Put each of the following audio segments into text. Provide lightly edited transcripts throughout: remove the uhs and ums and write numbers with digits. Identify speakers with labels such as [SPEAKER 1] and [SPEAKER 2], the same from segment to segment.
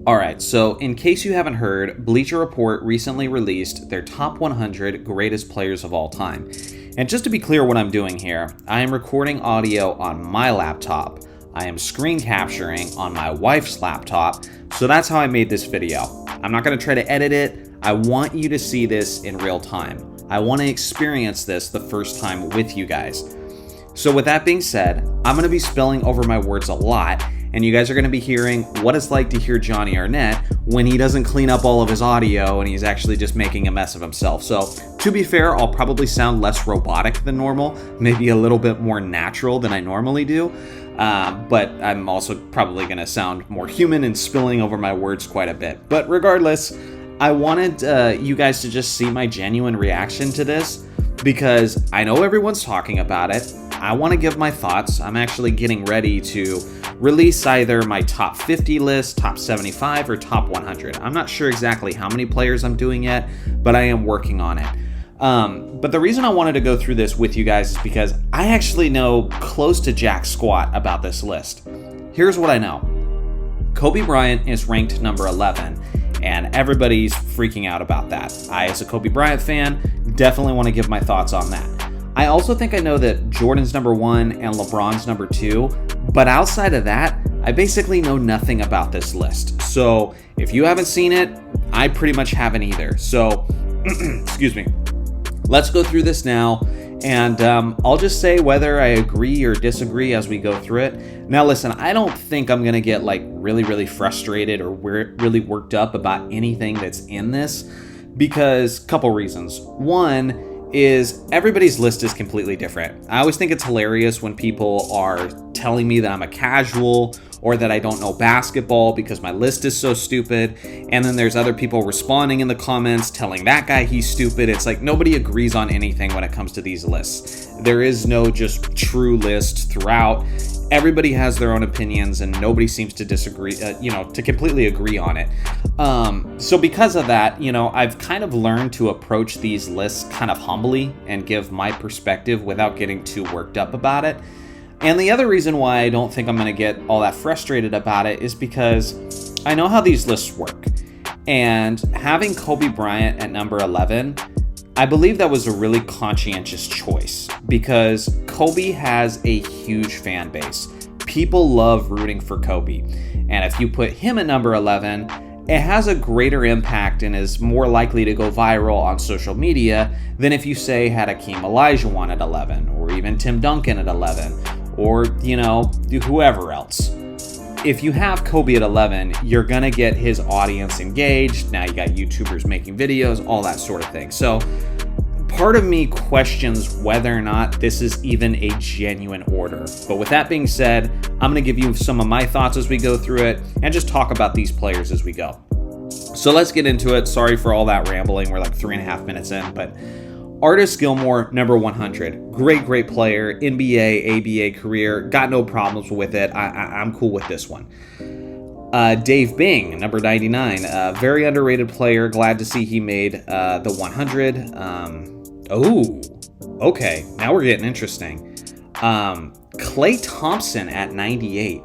[SPEAKER 1] Alright, so in case you haven't heard, Bleacher Report recently released their top 100 greatest players of all time. And just to be clear what I'm doing here, I am recording audio on my laptop. I am screen capturing on my wife's laptop, so that's how I made this video. I'm not going to try to edit it. I want you to see this in real time. I want to experience this the first time with you guys. So with that being said, I'm going to be spilling over my words a lot, and you guys are going to be hearing what it's like to hear Johnny Arnett when he doesn't clean up all of his audio and he's actually just making a mess of himself. So to be fair, I'll probably sound less robotic than normal, maybe a little bit more natural than I normally do. But I'm also probably going to sound more human and spilling over my words quite a bit. But regardless, I wanted you guys to just see my genuine reaction to this because I know everyone's talking about it. I want to give my thoughts. I'm actually getting ready to release either my top 50 list, top 75, or top 100. I'm not sure exactly how many players I'm doing yet, but I am working on it. But the reason I wanted to go through this with you guys is because I actually know close to jack squat about this list. Here's what I know. Kobe Bryant is ranked number 11, and everybody's freaking out about that. I, as a Kobe Bryant fan, definitely want to give my thoughts on that. I also think I know that Jordan's number 1 and LeBron's number 2, but outside of that, I basically know nothing about this list. So if you haven't seen it, I pretty much haven't either. So, excuse me. Let's go through this now, and I'll just say whether I agree or disagree as we go through it. Now listen, I don't think I'm going to get like really frustrated or really worked up about anything that's in this because couple reasons. One is everybody's list is completely different. I always think it's hilarious when people are telling me that I'm a casual or that I don't know basketball because my list is so stupid. And then there's other people responding in the comments telling that guy he's stupid. It's like nobody agrees on anything when it comes to these lists. There is no just true list throughout. Everybody has their own opinions and nobody seems to disagree, to completely agree on it. So because of that, I've kind of learned to approach these lists kind of humbly and give my perspective without getting too worked up about it. And the other reason why I don't think I'm going to get all that frustrated about it is because I know how these lists work. And having Kobe Bryant at number 11, I believe that was a really conscientious choice because Kobe has a huge fan base. People love rooting for Kobe. And if you put him at number 11, it has a greater impact and is more likely to go viral on social media than if you say had Hakeem Olajuwon at 11 or even Tim Duncan at 11 or, whoever else. If you have Kobe at 11, you're going to get his audience engaged. Now you got YouTubers making videos, all that sort of thing. So part of me questions whether or not this is even a genuine order. But with that being said, I'm going to give you some of my thoughts as we go through it and just talk about these players as we go. So let's get into it. Sorry for all that rambling. We're like 3.5 minutes in, but Artis Gilmore, number 100. Great player. NBA, ABA career. Got no problems with it. I'm cool with this one. Dave Bing, number 99. Very underrated player. Glad to see he made the 100. Okay. Now we're getting interesting. Klay Thompson at 98.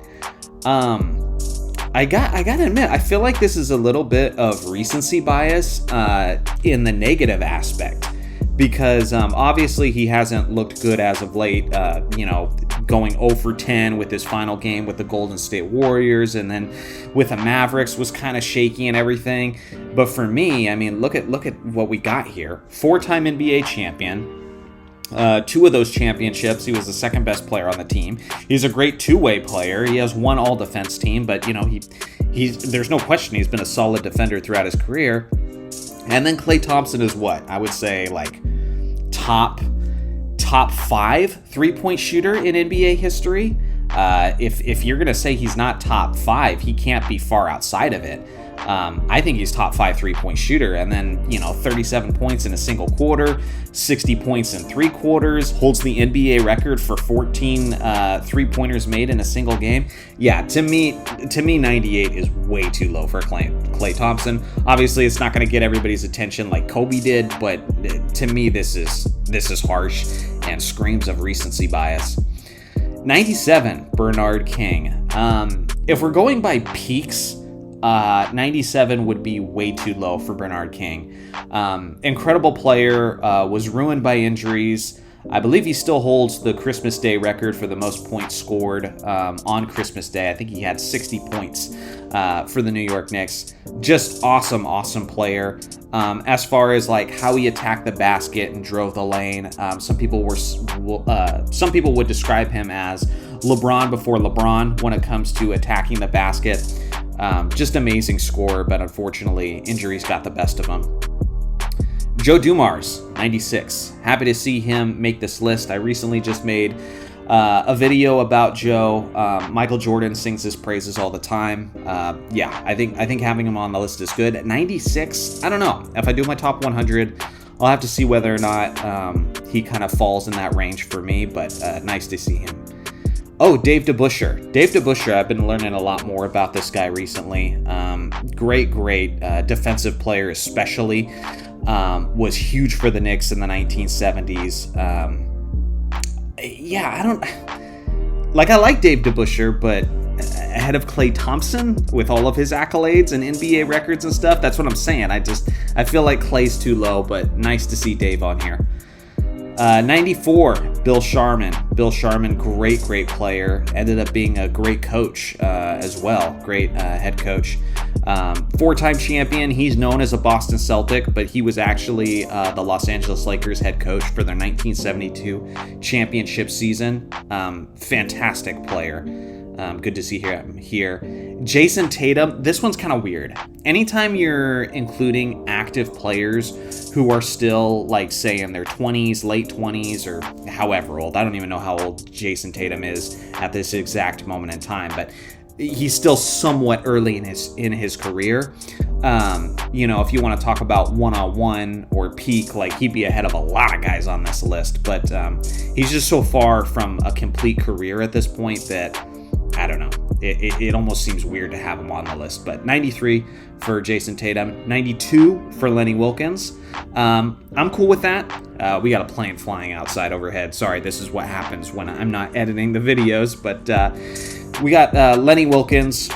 [SPEAKER 1] I gotta admit, I feel like this is a little bit of recency bias in the negative aspect. Because obviously he hasn't looked good as of late, going 0 for 10 with his final game with the Golden State Warriors, and then with the Mavericks was kind of shaky and everything. But for me, I mean, look at what we got here. 4-time NBA champion. 2 of those championships, he was the second best player on the team. He's a great two-way player. He has one all-defense team, but he's there's no question he's been a solid defender throughout his career. And then Klay Thompson is what? I would say like top 5 3-point shooter in NBA history. If you're going to say he's not top 5, he can't be far outside of it. I think he's top 5 3-point shooter. And then, 37 points in a single quarter, 60 points in 3 quarters, holds the NBA record for 14 3-pointers made in a single game. Yeah, to me, 98 is way too low for Klay Thompson. Obviously, it's not going to get everybody's attention like Kobe did, but to me, this is harsh and screams of recency bias. 97, Bernard King. If we're going by peaks, 97 would be way too low for Bernard King. Incredible player, was ruined by injuries. I believe he still holds the Christmas Day record for the most points scored on Christmas Day. I think he had 60 points for the New York Knicks. Just awesome player. As far as like how he attacked the basket and drove the lane, some people would describe him as LeBron before LeBron when it comes to attacking the basket. Just amazing scorer, but unfortunately injuries got the best of him. Joe Dumars, 96. Happy to see him make this list. I recently just made a video about Joe. Michael Jordan sings his praises all the time. Yeah, I think having him on the list is good. At 96, I don't know. If I do my top 100, I'll have to see whether or not he kind of falls in that range for me, but nice to see him. Oh, Dave DeBusschere. Dave DeBusschere, I've been learning a lot more about this guy recently. Great defensive player especially. Was huge for the Knicks in the 1970s. I like Dave DeBusschere, but ahead of Klay Thompson with all of his accolades and NBA records and stuff, that's what I'm saying. I feel like Klay's too low, but nice to see Dave on here. 94, Bill Sharman. Bill Sharman, great player. Ended up being a great coach as well. Great head coach. 4-time champion. He's known as a Boston Celtic, but he was actually the Los Angeles Lakers head coach for their 1972 championship season. Fantastic player. Good to see him here. Jason Tatum, this one's kind of weird. Anytime you're including active players who are still, like, say, in their 20s, late 20s, or however old. I don't even know how old Jason Tatum is at this exact moment in time, but he's still somewhat early in his career. If you want to talk about one-on-one or peak, like, he'd be ahead of a lot of guys on this list, but he's just so far from a complete career at this point that I don't know. It almost seems weird to have him on the list. But 93 for Jason Tatum, 92 for Lenny Wilkins. I'm cool with that. We got a plane flying outside overhead. Sorry, this is what happens when I'm not editing the videos. But we got Lenny Wilkins,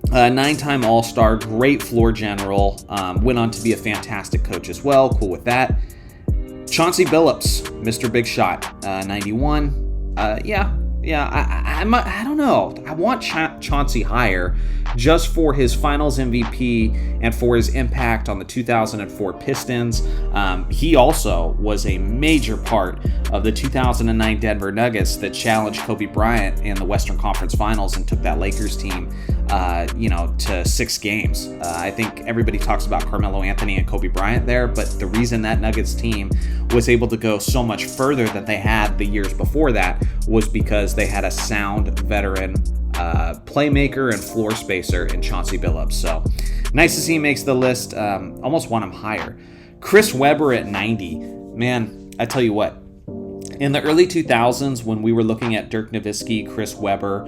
[SPEAKER 1] 9-time All-Star, great floor general. Went on to be a fantastic coach as well. Cool with that. Chauncey Billups, Mr. Big Shot, 91. I don't know. I want Chauncey higher just for his finals MVP and for his impact on the 2004 Pistons. He also was a major part of the 2009 Denver Nuggets that challenged Kobe Bryant in the Western Conference Finals and took that Lakers team to 6 games. I think everybody talks about Carmelo Anthony and Kobe Bryant there, but the reason that Nuggets team was able to go so much further than they had the years before that was because they had a sound veteran playmaker and floor spacer in Chauncey Billups. So nice to see he makes the list. Almost want him higher. Chris Webber at 90. Man, I tell you what, in the early 2000s when we were looking at Dirk Nowitzki, Chris Webber,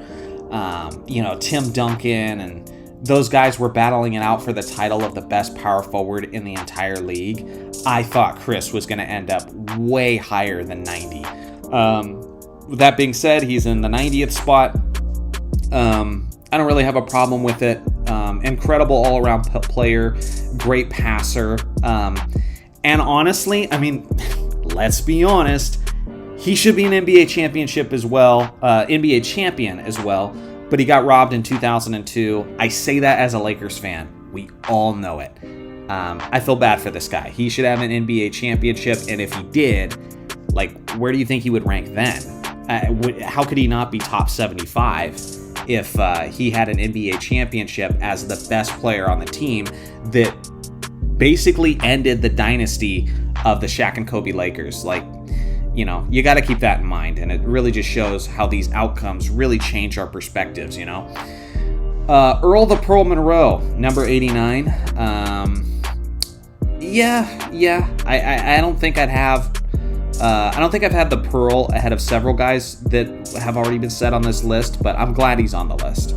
[SPEAKER 1] Tim Duncan, and those guys were battling it out for the title of the best power forward in the entire league, I thought Chris was going to end up way higher than 90. With that being said, he's in the 90th spot. I don't really have a problem with it. Incredible all-around player, great passer. And honestly, I mean, let's be honest, he should be an NBA championship as well, NBA champion as well, but he got robbed in 2002. I say that as a Lakers fan. We all know it. I feel bad for this guy. He should have an NBA championship, and if he did, like, where do you think he would rank then? How could he not be top 75 if he had an NBA championship as the best player on the team that basically ended the dynasty of the Shaq and Kobe Lakers? Like, you got to keep that in mind, and it really just shows how these outcomes really change our perspectives, Earl the Pearl Monroe, number 89. I don't think I'd have... I don't think I've had the Pearl ahead of several guys that have already been set on this list, but I'm glad he's on the list.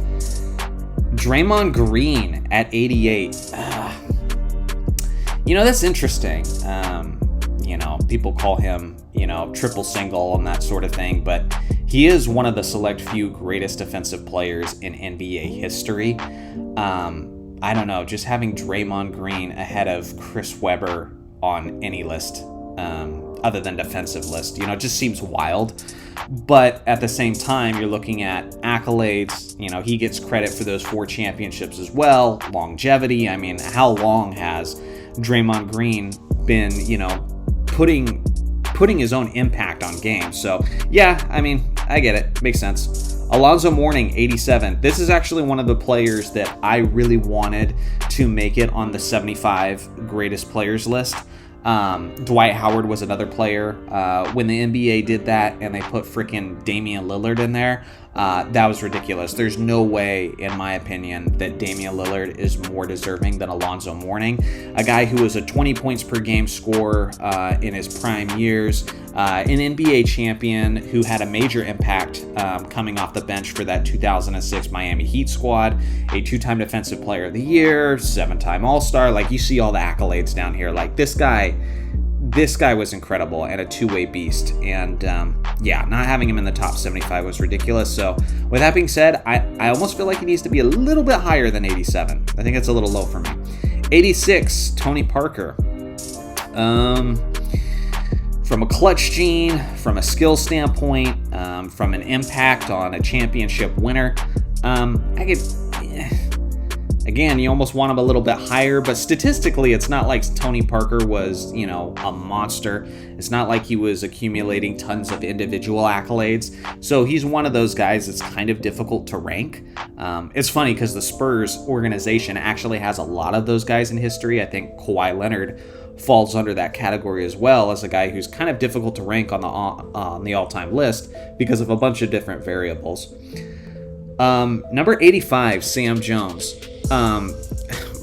[SPEAKER 1] Draymond Green at 88. That's interesting. People call him, triple single and that sort of thing, but he is one of the select few greatest defensive players in NBA history. I don't know, just having Draymond Green ahead of Chris Webber on any list, other than defensive list, it just seems wild. But at the same time, you're looking at accolades. He gets credit for those 4 championships as well. Longevity. I mean, how long has Draymond Green been, putting his own impact on games? So yeah, I mean, I get it. Makes sense. Alonzo Mourning, 87. This is actually one of the players that I really wanted to make it on the 75 greatest players list. Dwight Howard was another player. When the NBA did that and they put freaking Damian Lillard in there, that was ridiculous. There's no way, in my opinion, that Damian Lillard is more deserving than Alonzo Mourning, a guy who was a 20 points per game scorer in his prime years, an NBA champion who had a major impact coming off the bench for that 2006 Miami Heat squad, a 2-time Defensive Player of the Year, 7-time All-Star. Like, you see all the accolades down here. Like, this guy was incredible and a two-way beast. And not having him in the top 75 was ridiculous. So with that being said, I almost feel like he needs to be a little bit higher than 87. I think it's a little low for me. 86, Tony Parker. From a clutch gene, from a skill standpoint, from an impact on a championship winner, again, you almost want him a little bit higher, but statistically, it's not like Tony Parker was, a monster. It's not like he was accumulating tons of individual accolades. So he's one of those guys that's kind of difficult to rank. It's funny because the Spurs organization actually has a lot of those guys in history. I think Kawhi Leonard falls under that category as well, as a guy who's kind of difficult to rank on the all-time list because of a bunch of different variables. Number 85, Sam Jones.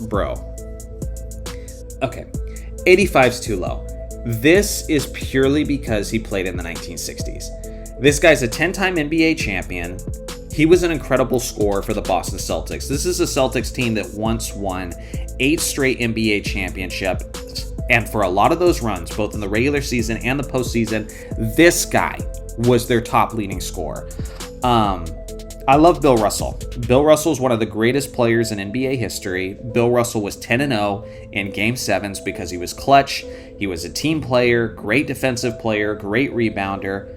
[SPEAKER 1] Bro. Okay. 85's too low. This is purely because he played in the 1960s. This guy's a 10-time NBA champion. He was an incredible scorer for the Boston Celtics. This is a Celtics team that once won 8 straight NBA championships. And for a lot of those runs, both in the regular season and the postseason, this guy was their top leading scorer. I love Bill Russell. Bill Russell is one of the greatest players in NBA history. Bill Russell was 10-0 in Game 7s because he was clutch. He was a team player, great defensive player, great rebounder.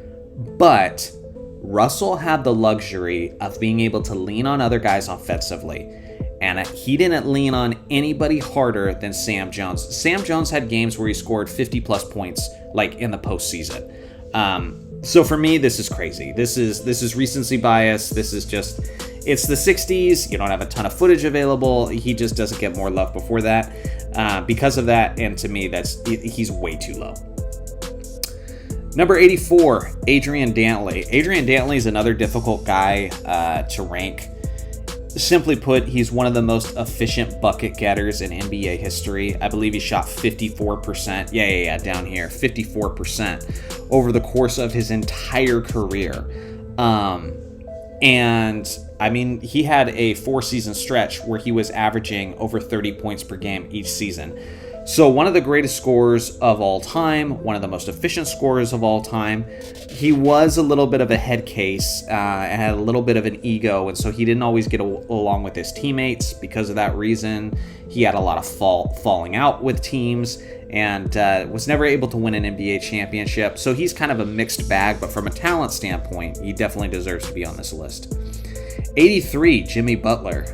[SPEAKER 1] But Russell had the luxury of being able to lean on other guys offensively. And he didn't lean on anybody harder than Sam Jones. Sam Jones had games where he scored 50-plus points, like in the postseason. So for me, this is crazy. This is recency bias. This is just, it's the 60s. You don't have a ton of footage available. He just doesn't get more love before that because of that. And to me, he's way too low. Number 84, Adrian Dantley. Adrian Dantley is another difficult guy to rank. Simply put, he's one of the most efficient bucket getters in NBA history. I believe he shot 54%. Yeah, down here, 54% over the course of his entire career. And I mean, he had a 4-season stretch where he was averaging over 30 points per game each season. So one of the greatest scorers of all time, one of the most efficient scorers of all time. He was a little bit of a head case and had a little bit of an ego, and so he didn't always get along with his teammates. Because of that reason, he had a lot of falling out with teams and was never able to win an NBA championship. So he's kind of a mixed bag, but from a talent standpoint, he definitely deserves to be on this list. 83, Jimmy Butler.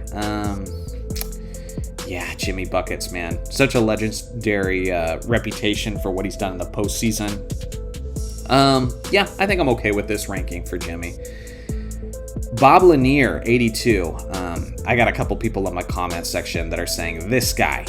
[SPEAKER 1] Yeah, Jimmy Buckets, man. Such a legendary reputation for what he's done in the postseason. Yeah, I think I'm okay with this ranking for Jimmy. Bob Lanier, 82. I got a couple people in my comment section that are saying this guy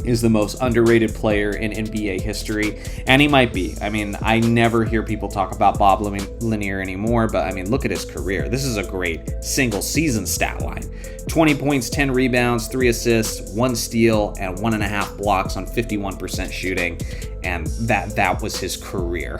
[SPEAKER 1] is the most underrated player in NBA history, and he might be. I mean, I never hear people talk about Bob Lanier anymore, but I mean, look at his career. This is a great single season stat line. 20 points, 10 rebounds, 3 assists, 1 steal, and 1.5 blocks on 51% shooting, and that was his career.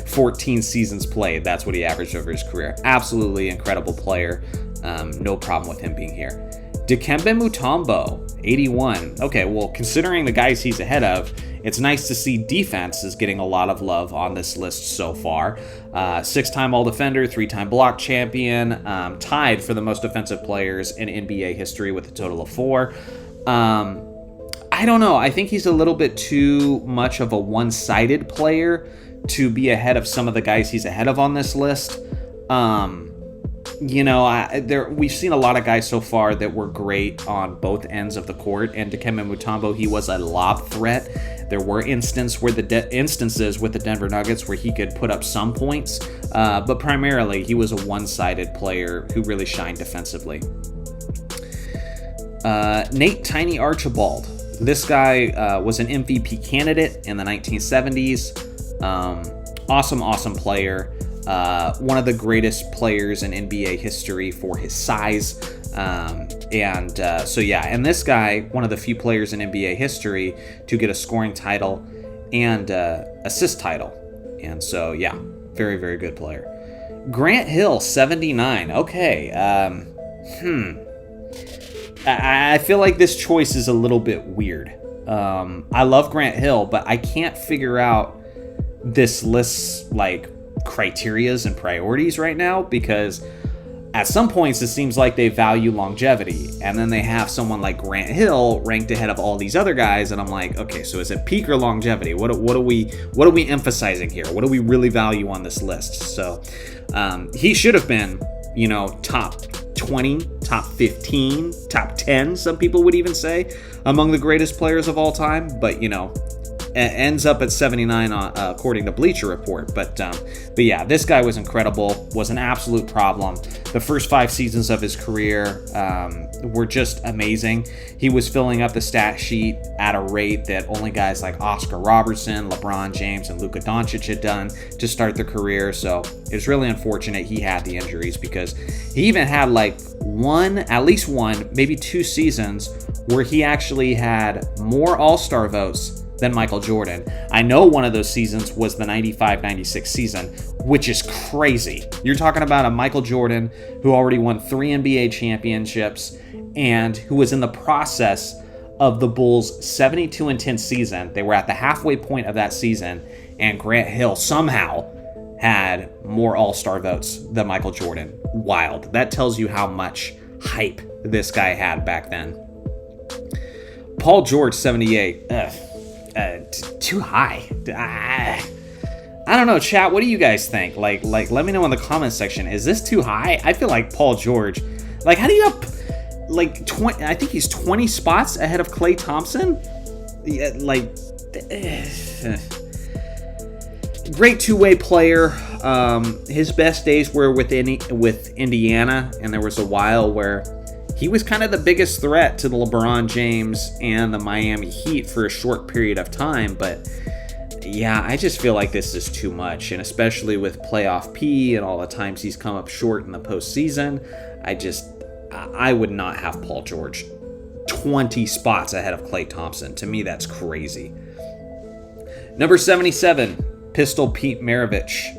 [SPEAKER 1] 14 seasons played, that's what he averaged over his career. Absolutely incredible player. No problem with him being here. Dikembe Mutombo, 81. Okay, well, considering the guys he's ahead of, It's nice to see defense is getting a lot of love on this list so far. 6-time All-Defender, 3-time block champion, tied for the most defensive players in NBA history with a total of 4. I don't know. I think he's a little bit too much of a one-sided player to be ahead of some of the guys he's ahead of on this list. We've seen a lot of guys so far that were great on both ends of the court, and Dikembe Mutombo, he was a lob threat. There were instances with the Denver Nuggets where he could put up some points, but primarily he was a one-sided player who really shined defensively. Nate Tiny Archibald. This guy was an MVP candidate in the 1970s. Awesome player. One of the greatest players in NBA history for his size. And this guy, one of the few players in NBA history to get a scoring title and assist title. And so, yeah, very, very good player. Grant Hill, 79. Okay. I feel like this choice is a little bit weird. I love Grant Hill, but I can't figure out this list's criterias and priorities right now, because at some points it seems like they value longevity, and then they have someone like Grant Hill ranked ahead of all these other guys, and I'm like, okay, so is it peak or longevity? What are we emphasizing here? What do we really value on this list? So he should have been, top 20, top 15, top 10, some people would even say, among the greatest players of all time, but ends up at 79 according to Bleacher Report. But yeah, this guy was incredible, was an absolute problem. The first 5 seasons of his career were just amazing. He was filling up the stat sheet at a rate that only guys like Oscar Robertson, LeBron James, and Luka Doncic had done to start their career. So it was really unfortunate he had the injuries, because he even had at least one, maybe 2 seasons where he actually had more All-Star votes than Michael Jordan. I know one of those seasons was the 95-96 season, which is crazy. You're talking about a Michael Jordan who already won 3 NBA championships and who was in the process of the Bulls' 72-10 season. They were at the halfway point of that season, and Grant Hill somehow had more All-Star votes than Michael Jordan. Wild. That tells you how much hype this guy had back then. Paul George, 78. Too high. I don't know, chat. What do you guys think? Let me know in the comment section. Is this too high? I feel like Paul George. How do you have 20? I think he's 20 spots ahead of Klay Thompson. Great two-way player. His best days were with Indiana, and there was a while where he was kind of the biggest threat to the LeBron James and the Miami Heat for a short period of time. But yeah, I just feel like this is too much. And especially with playoff P and all the times he's come up short in the postseason, I would not have Paul George 20 spots ahead of Klay Thompson. To me, that's crazy. Number 77, Pistol Pete Maravich.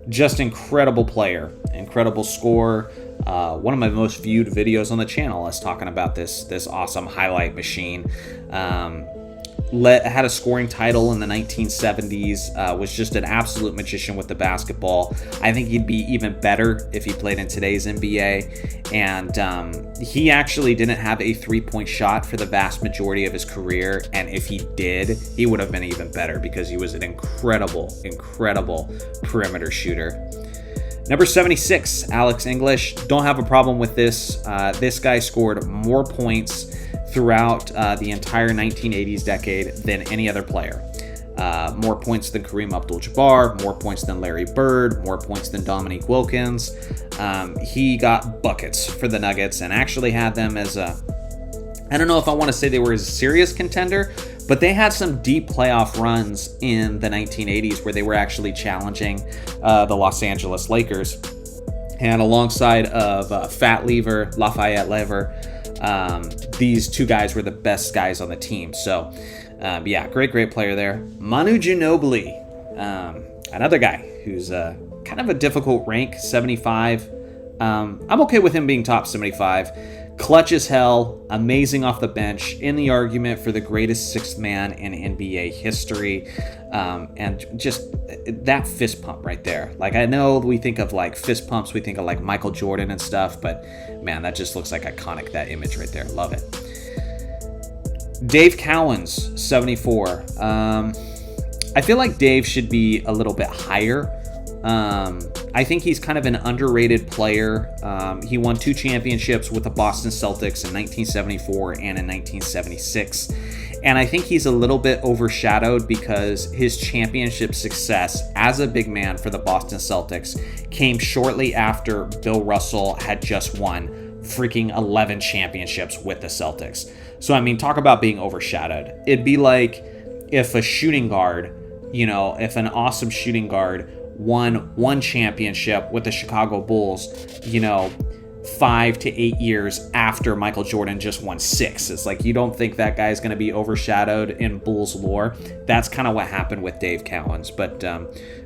[SPEAKER 1] Just incredible player, incredible scorer. One of my most viewed videos on the channel is talking about this awesome highlight machine. Had a scoring title in the 1970s, was just an absolute magician with the basketball. I think he'd be even better if he played in today's NBA. And he actually didn't have a three-point shot for the vast majority of his career. And if he did, he would have been even better, because he was an incredible perimeter shooter. Number 76, Alex English. Don't have a problem with this. This guy scored more points throughout the entire 1980s decade than any other player. More points than Kareem Abdul-Jabbar, more points than Larry Bird, more points than Dominique Wilkins. He got buckets for the Nuggets and actually had them as I don't know if I want to say they were a serious contender, but they had some deep playoff runs in the 1980s where they were actually challenging the Los Angeles Lakers. And alongside of Fat Lever, Lafayette Lever, these two guys were the best guys on the team. So, yeah, great player there. Manu Ginobili, another guy who's kind of a difficult rank, 75. I'm okay with him being top 75. Clutch as hell, amazing off the bench, in the argument for the greatest sixth man in NBA history, and just that fist pump right there. Like, I know we think of like fist pumps, we think of like Michael Jordan and stuff, but man, that just looks like iconic, that image right there. Love it. Dave Cowens, 74. I feel like Dave should be a little bit higher. I think he's kind of an underrated player. He won 2 championships with the Boston Celtics in 1974 and in 1976. And I think he's a little bit overshadowed because his championship success as a big man for the Boston Celtics came shortly after Bill Russell had just won freaking 11 championships with the Celtics. So, I mean, talk about being overshadowed. It'd be like if a shooting guard, if an awesome shooting guard won 1 championship with the Chicago Bulls, 5 to 8 years after Michael Jordan just won 6. It's like, you don't think that guy's going to be overshadowed in Bulls lore. That's kind of what happened with Dave Cowens. But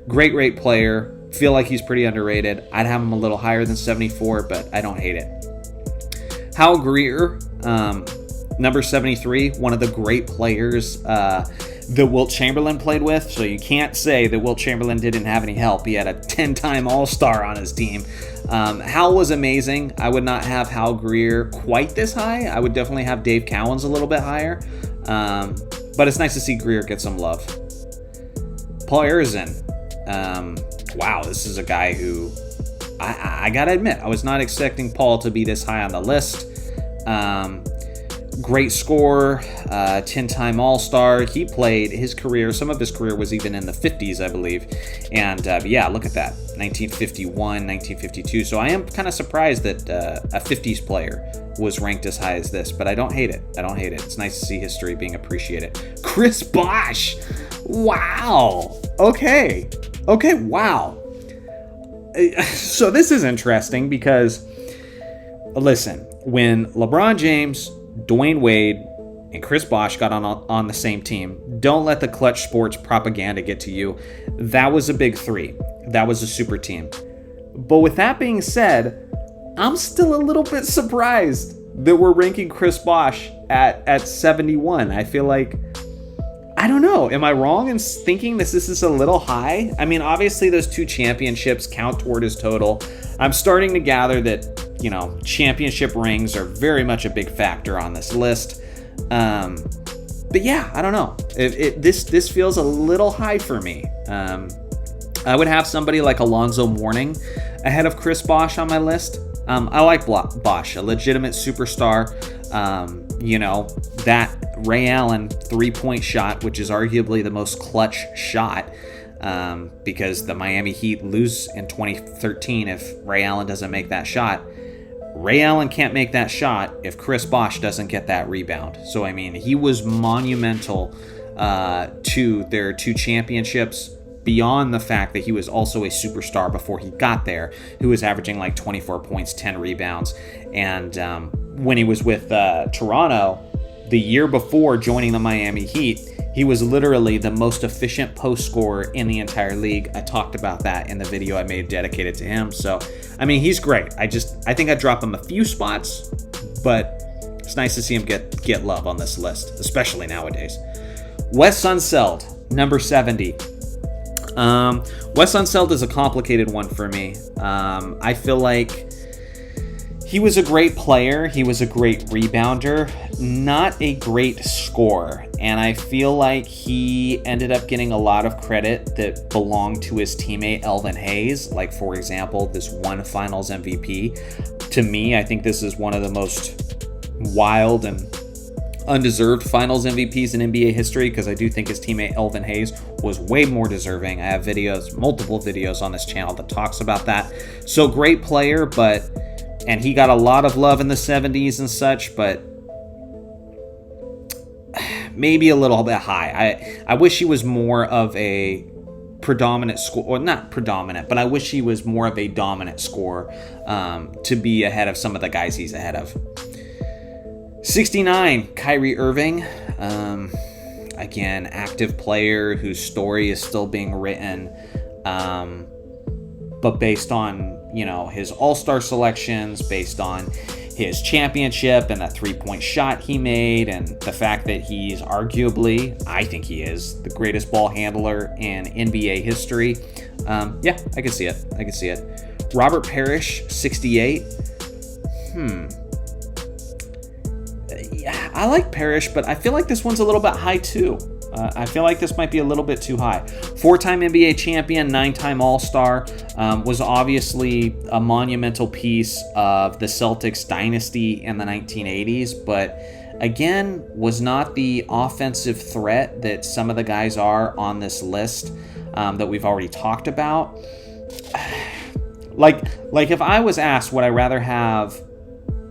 [SPEAKER 1] great player. Feel like he's pretty underrated. I'd have him a little higher than 74, but I don't hate it. Hal Greer, number 73, one of the great players that Wilt Chamberlain played with, so you can't say that Wilt Chamberlain didn't have any help. He had a 10-time All-Star on his team. Hal was amazing. I would not have Hal Greer quite this high. I would definitely have Dave Cowens a little bit higher. But it's nice to see Greer get some love. Paul Arizin. Wow, this is a guy who I gotta admit, I was not expecting Paul to be this high on the list. Great scorer, 10-time All-Star. He played his career, some of his career was even in the 50s, I believe. And yeah, look at that, 1951, 1952. So I am kind of surprised that a 50s player was ranked as high as this, but I don't hate it. It's nice to see history being appreciated. Chris Bosh! Wow! Okay, wow. So this is interesting because, listen, when LeBron James, Dwayne Wade, and Chris Bosh got on the same team, don't let the Clutch Sports propaganda get to you. That was a big 3. That was a super team. But with that being said, I'm still a little bit surprised that we're ranking Chris Bosh at 71. I feel like, I don't know, am I wrong in thinking this is a little high? I mean, obviously those 2 championships count toward his total. I'm starting to gather that, championship rings are very much a big factor on this list. But yeah, I don't know. This feels a little high for me. I would have somebody like Alonzo Mourning ahead of Chris Bosh on my list. I like Bosh, a legitimate superstar. That Ray Allen 3-point shot, which is arguably the most clutch shot, because the Miami Heat lose in 2013 if Ray Allen doesn't make that shot. Ray Allen can't make that shot if Chris Bosh doesn't get that rebound. So, I mean, he was monumental to their 2 championships, beyond the fact that he was also a superstar before he got there, who was averaging like 24 points, 10 rebounds. And when he was with Toronto, the year before joining the Miami Heat, he was literally the most efficient post scorer in the entire league. I talked about that in the video I made dedicated to him. So, I mean, he's great. I think I dropped him a few spots, but it's nice to see him get love on this list, especially nowadays. Wes Unseld, number 70. Wes Unseld is a complicated one for me. I feel like he was a great player. He was a great rebounder, not a great scorer. And I feel like he ended up getting a lot of credit that belonged to his teammate Elvin Hayes. Like, for example, this one Finals MVP. To me, I think this is one of the most wild and undeserved Finals MVPs in NBA history, because I do think his teammate Elvin Hayes was way more deserving. I have multiple videos on this channel that talks about that. So great player, and he got a lot of love in the 70s and such, but maybe a little bit high. I wish he was more of a predominant score, or not predominant, but I wish he was more of a dominant scorer to be ahead of some of the guys he's ahead of. 69, Kyrie Irving. Again, active player whose story is still being written, but based on his all-star selections, based on his championship and that three-point shot he made, and the fact that he's arguably, I think he is, the greatest ball handler in NBA history. Yeah, I can see it. Robert Parrish, 68. Yeah, I like Parrish, but I feel like this one's a little bit high too. I feel like this might be a little bit too high. 4-time NBA champion, 9-time All-Star, was obviously a monumental piece of the Celtics dynasty in the 1980s, but again, was not the offensive threat that some of the guys are on this list that we've already talked about. Like if I was asked, would I rather have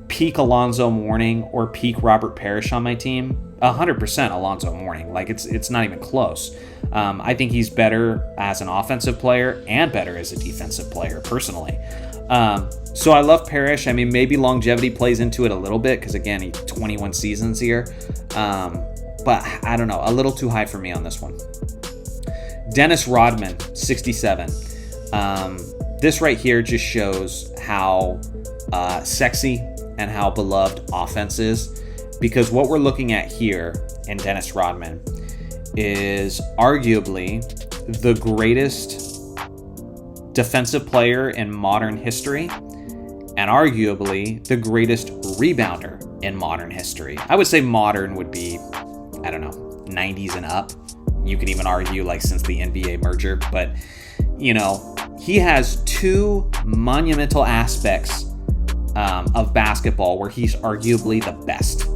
[SPEAKER 1] peak Alonzo Mourning or peak Robert Parrish on my team? 100% Alonzo Mourning. Like it's not even close. I think he's better as an offensive player and better as a defensive player personally. So I love Parrish. I mean, maybe longevity plays into it a little bit because again, he's 21 seasons here. But I don't know, a little too high for me on this one. Dennis Rodman, 67. This right here just shows how sexy and how beloved offense is, because what we're looking at here in Dennis Rodman is arguably the greatest defensive player in modern history and arguably the greatest rebounder in modern history. I would say modern would be, 90s and up. You could even argue like since the NBA merger, but he has two monumental aspects of basketball where he's arguably the best.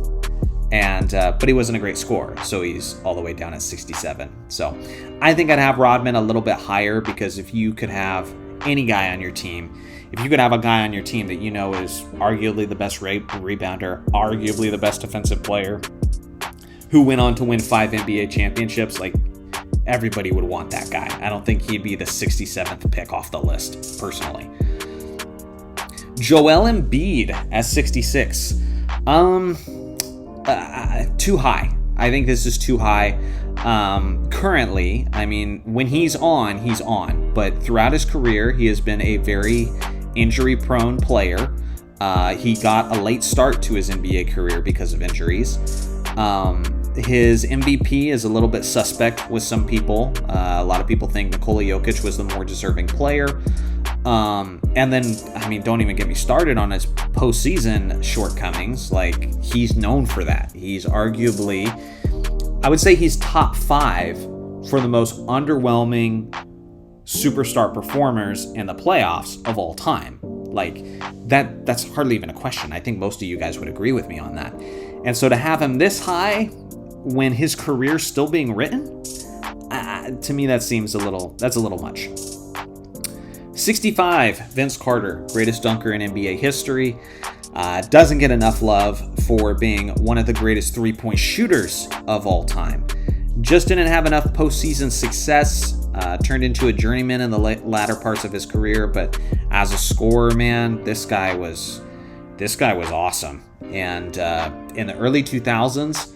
[SPEAKER 1] And but he wasn't a great scorer, so he's all the way down at 67. So I think I'd have Rodman a little bit higher, because if you could have any guy on your team, if you could have a guy on your team that is arguably the best rebounder, arguably the best defensive player, who went on to win 5 NBA championships, like everybody would want that guy. I don't think he'd be the 67th pick off the list, personally. Joel Embiid at 66. Too high. I think this is too high. Currently, I mean, when he's on. But throughout his career, he has been a very injury-prone player. He got a late start to his NBA career because of injuries. His MVP is a little bit suspect with some people. A lot of people think Nikola Jokic was the more deserving player. And then, I mean, don't even get me started on his postseason shortcomings. Like, he's known for that. He's arguably, I would say he's top 5 for the most underwhelming superstar performers in the playoffs of all time. Like, that's hardly even a question. I think most of you guys would agree with me on that. And so to have him this high when his career's still being written, to me that's a little much. 65, Vince Carter, greatest dunker in NBA history. Doesn't get enough love for being one of the greatest three-point shooters of all time. Just didn't have enough postseason success. Turned into a journeyman in the latter parts of his career, but as a scorer, man, this guy was awesome. And in the early 2000s,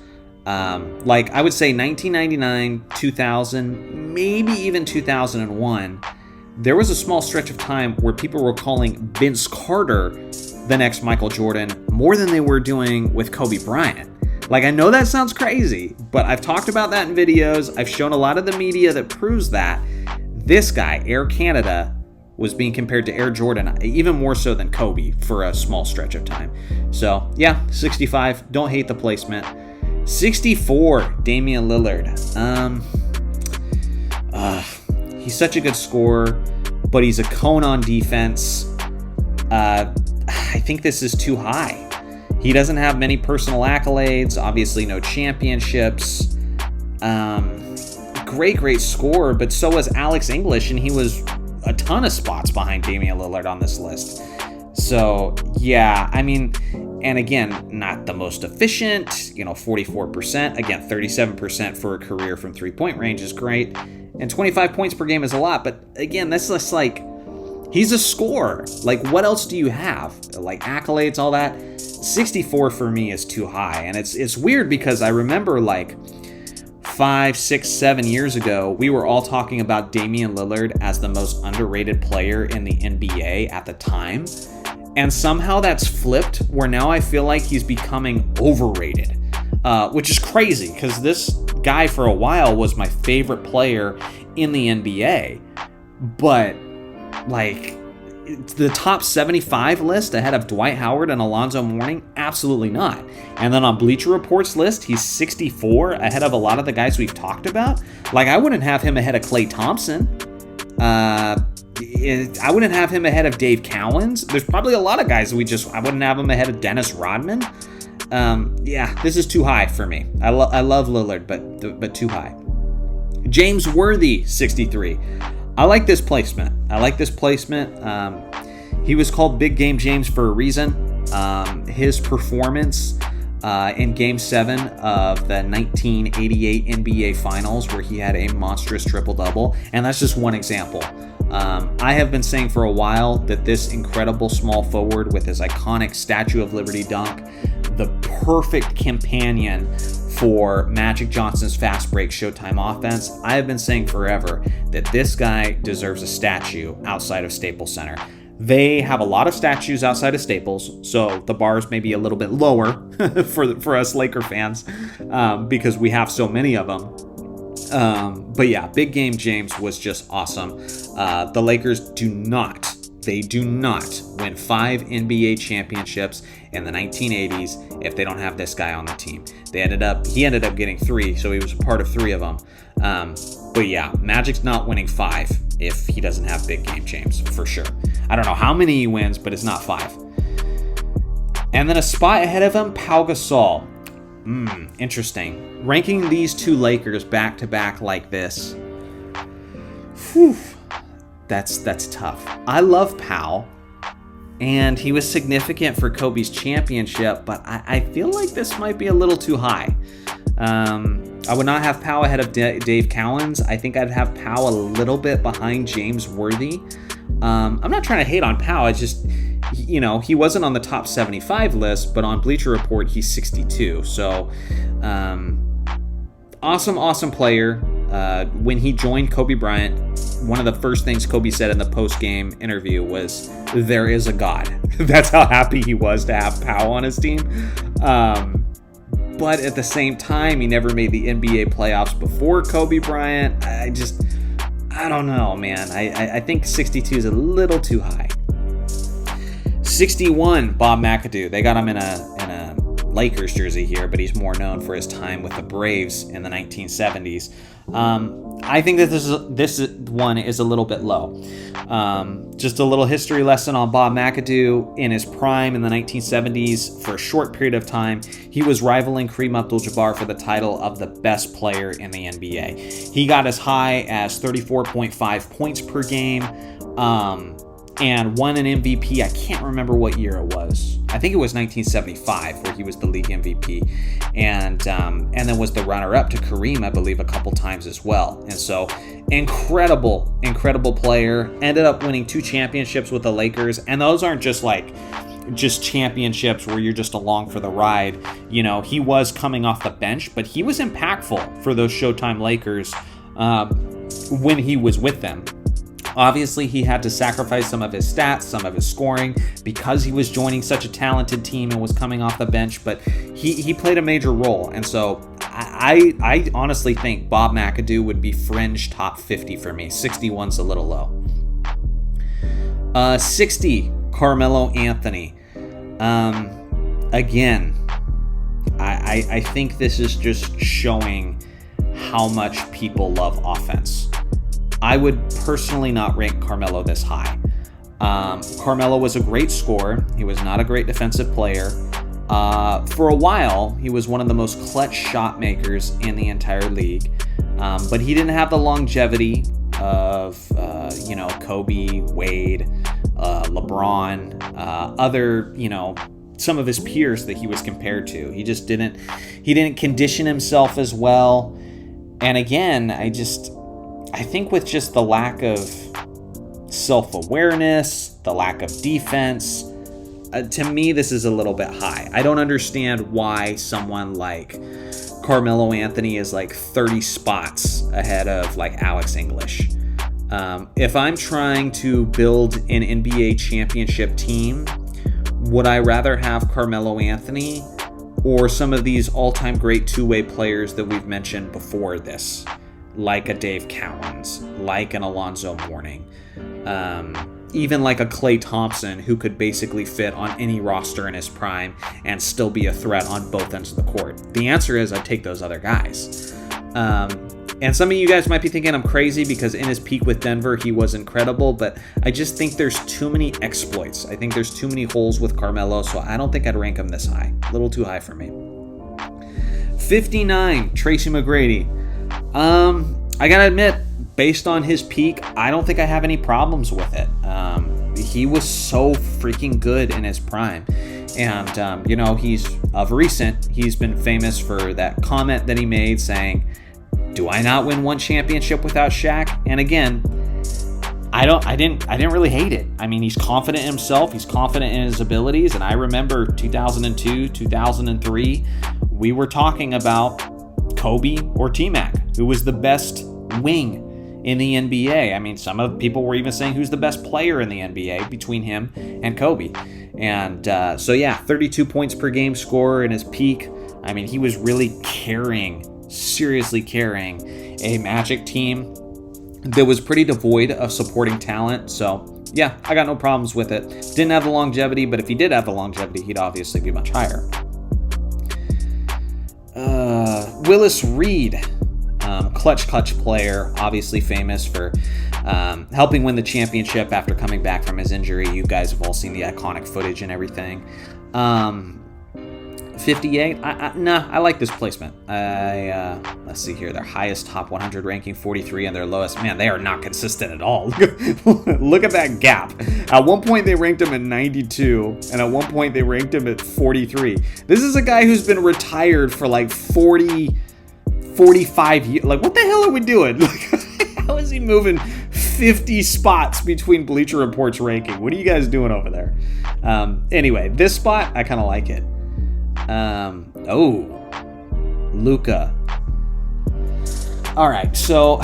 [SPEAKER 1] like I would say 1999, 2000, maybe even 2001, there was a small stretch of time where people were calling Vince Carter the next Michael Jordan more than they were doing with Kobe Bryant. Like, I know that sounds crazy, but I've talked about that in videos. I've shown a lot of the media that proves that this guy, Air Canada, was being compared to Air Jordan, even more so than Kobe for a small stretch of time. So, yeah, 65. Don't hate the placement. 64, Damian Lillard. He's such a good scorer, but he's a cone on defense. I think this is too high. He doesn't have many personal accolades, obviously no championships. Great scorer, but so was Alex English, and he was a ton of spots behind Damian Lillard on this list. So, yeah, I mean, and again, not the most efficient, 44%. Again, 37% for a career from three-point range is great. And 25 points per game is a lot, but again, that's just like, he's a scorer. Like, what else do you have? Like, accolades, all that? 64 for me is too high. And it's weird because I remember, like, 5, 6, 7 years ago, we were all talking about Damian Lillard as the most underrated player in the NBA at the time. And somehow that's flipped, where now I feel like he's becoming overrated, which is crazy because this guy for a while was my favorite player in the NBA. But, like, the top 75 list ahead of Dwight Howard and Alonzo Mourning? Absolutely not. And then on Bleacher Report's list, he's 64 ahead of a lot of the guys we've talked about. Like, I wouldn't have him ahead of Klay Thompson. I wouldn't have him ahead of Dave Cowens. There's probably a lot of guys I wouldn't have him ahead of Dennis Rodman. Yeah, this is too high for me. I love Lillard, but too high. James Worthy, 63. I like this placement. He was called Big Game James for a reason. His performance in Game 7 of the 1988 NBA Finals, where he had a monstrous triple-double, and that's just one example. I have been saying for a while that this incredible small forward with his iconic Statue of Liberty dunk, the perfect companion for Magic Johnson's fast break Showtime offense, I have been saying forever that this guy deserves a statue outside of Staples Center. They have a lot of statues outside of Staples, so the bars may be a little bit lower for us Laker fans because we have so many of them. But yeah, Big Game James was just awesome. The Lakers do not win 5 NBA championships in the 1980s if they don't have this guy on the team. He ended up getting 3, so he was a part of 3 of them. But yeah, Magic's not winning 5 if he doesn't have Big Game James, for sure. I don't know how many he wins, but it's not 5. And then a spot ahead of him, Pau Gasol. Interesting. Ranking these 2 Lakers back to back like this, that's tough. I love Pau, and he was significant for Kobe's championship, but I feel like this might be a little too high. I would not have Pau ahead of Dave Cowens. I think I'd have Pau a little bit behind James Worthy. I'm not trying to hate on Pau. I just, he wasn't on the top 75 list, but on Bleacher Report, he's 62. So, awesome player. When he joined Kobe Bryant, one of the first things Kobe said in the post-game interview was, "There is a God." That's how happy he was to have Pau on his team. But at the same time, he never made the NBA playoffs before Kobe Bryant. I don't know, man. I think 62 is a little too high. 61, Bob McAdoo. They got him in a Lakers jersey here, but he's more known for his time with the Braves in the 1970s. I think that this one is a little bit low. Just a little history lesson on Bob McAdoo. In his prime in the 1970s, for a short period of time, he was rivaling Kareem Abdul-Jabbar for the title of the best player in the NBA. He got as high as 34.5 points per game, and won an MVP. I can't remember what year it was. I think it was 1975 where he was the league MVP, and then was the runner-up to Kareem, I believe, a couple times as well. And so, incredible player. Ended up winning 2 championships with the Lakers, and those aren't just championships where you're just along for the ride. He was coming off the bench, but he was impactful for those Showtime Lakers when he was with them. Obviously, he had to sacrifice some of his stats, some of his scoring, because he was joining such a talented team and was coming off the bench, but he played a major role. And so I honestly think Bob McAdoo would be fringe top 50 for me. 61's a little low. 60, Carmelo Anthony. Again, I think this is just showing how much people love offense. I would personally not rank Carmelo this high. Carmelo was a great scorer. He was not a great defensive player. For a while, he was one of the most clutch shot makers in the entire league. But he didn't have the longevity of, Kobe, Wade, LeBron, other, some of his peers that he was compared to. He didn't condition himself as well. And again, I think with just the lack of self-awareness, the lack of defense, to me, this is a little bit high. I don't understand why someone like Carmelo Anthony is like 30 spots ahead of like Alex English. If I'm trying to build an NBA championship team, would I rather have Carmelo Anthony or some of these all-time great two-way players that we've mentioned before this, like a Dave Cowens, like an Alonzo Mourning, even like a Klay Thompson, who could basically fit on any roster in his prime and still be a threat on both ends of the court? The answer is I'd take those other guys. And some of you guys might be thinking I'm crazy because in his peak with Denver, he was incredible, but I just think there's too many exploits. I think there's too many holes with Carmelo, so I don't think I'd rank him this high. A little too high for me. 59, Tracy McGrady. I gotta admit, based on his peak, I don't think I have any problems with it. He was so freaking good in his prime. And, he's been famous for that comment that he made saying, "Do I not win one championship without Shaq?" And again, I didn't really hate it. I mean, he's confident in himself. He's confident in his abilities. And I remember 2002, 2003, we were talking about Kobe or T-Mac, who was the best wing in the NBA. I mean, some of people were even saying who's the best player in the NBA between him and Kobe. And 32 points per game scorer in his peak. I mean, he was really seriously carrying a Magic team that was pretty devoid of supporting talent. So yeah, I got no problems with it. Didn't have the longevity, but if he did have the longevity, he'd obviously be much higher. Willis Reed, clutch player, obviously famous for helping win the championship after coming back from his injury. You guys have all seen the iconic footage and everything. 58. I like this placement. Let's see here. Their highest top 100 ranking 43, and their lowest. Man, they are not consistent at all. Look at that gap. At one point they ranked him at 92, and at one point they ranked him at 43. This is a guy who's been retired for like 45 years. Like, what the hell are we doing? Like, how is he moving 50 spots between Bleacher Report's ranking? What are you guys doing over there? Anyway, this spot, I kind of like it. Luka. All right, so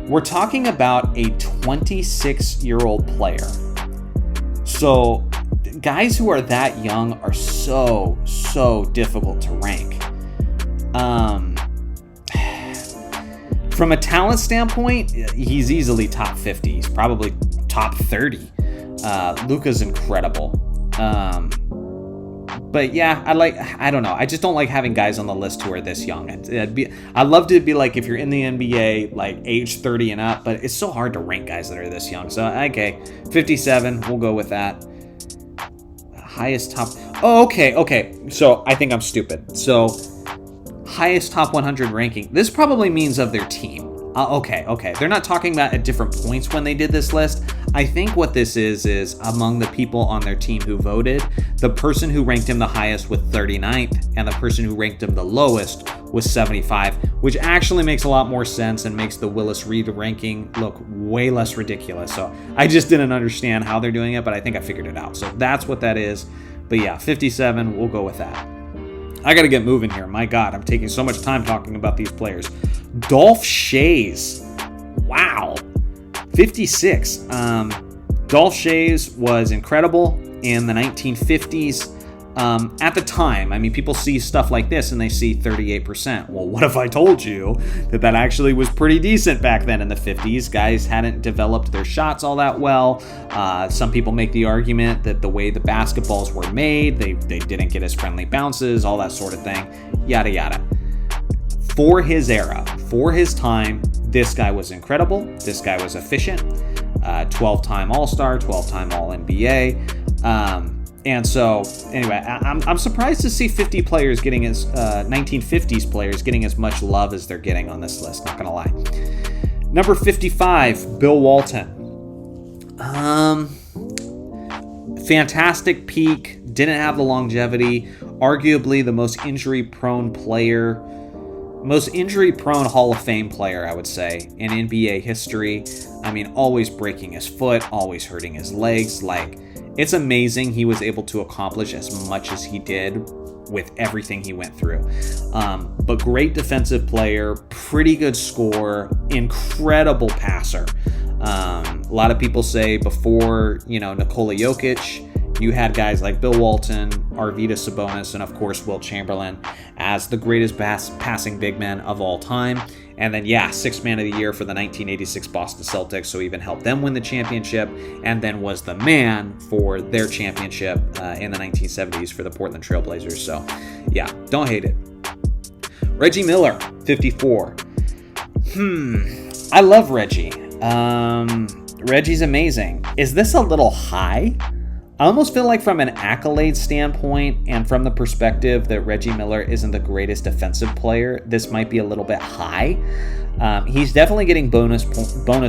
[SPEAKER 1] we're talking about a 26-year-old player. So guys who are that young are so difficult to rank. From a talent standpoint, he's easily top 50. He's probably top 30. Luka's incredible. But yeah, I don't know. I just don't like having guys on the list who are this young. I'd love to be like, if you're in the NBA, like age 30 and up, but it's so hard to rank guys that are this young. So, okay, 57, we'll go with that. Highest top. Oh, okay. So I think I'm stupid. So highest top 100 ranking. This probably means of their team. Okay. They're not talking about at different points when they did this list. I think what this is among the people on their team who voted, the person who ranked him the highest was 39th, and the person who ranked him the lowest was 75, which actually makes a lot more sense and makes the Willis Reed ranking look way less ridiculous. So I just didn't understand how they're doing it, but I think I figured it out. So that's what that is. But yeah, 57, we'll go with that. I got to get moving here. My God, I'm taking so much time talking about these players. Dolph Schayes. Wow. 56. Dolph Schayes was incredible in the 1950s. At the time, I mean, people see stuff like this and they see 38%. Well, what if I told you that actually was pretty decent back then in the 50s? Guys hadn't developed their shots all that well. Some people make the argument that the way the basketballs were made, they didn't get as friendly bounces, all that sort of thing, yada yada. For his era, for his time, this guy was incredible. This guy was efficient. 12-time All-Star, 12-time All-NBA. And so, anyway, I'm surprised to see 50 players getting 1950s players getting as much love as they're getting on this list, not gonna lie. Number 55, Bill Walton. Fantastic peak, didn't have the longevity, arguably the most injury-prone Hall of Fame player, I would say, in NBA history. I mean, always breaking his foot, always hurting his legs. Like, It's amazing he was able to accomplish as much as he did with everything he went through. But great defensive player, pretty good scorer, incredible passer. A lot of people say before, Nikola Jokic, you had guys like Bill Walton, Arvydas Sabonis, and of course Wilt Chamberlain as the greatest passing big men of all time. And then, Sixth Man of the Year for the 1986 Boston Celtics, so even helped them win the championship, and then was the man for their championship in the 1970s for the Portland Trail Blazers. So, don't hate it. Reggie Miller, 54. I love Reggie. Reggie's amazing. Is this a little high? I almost feel like from an accolade standpoint and from the perspective that Reggie Miller isn't the greatest defensive player, this might be a little bit high. He's definitely getting bonus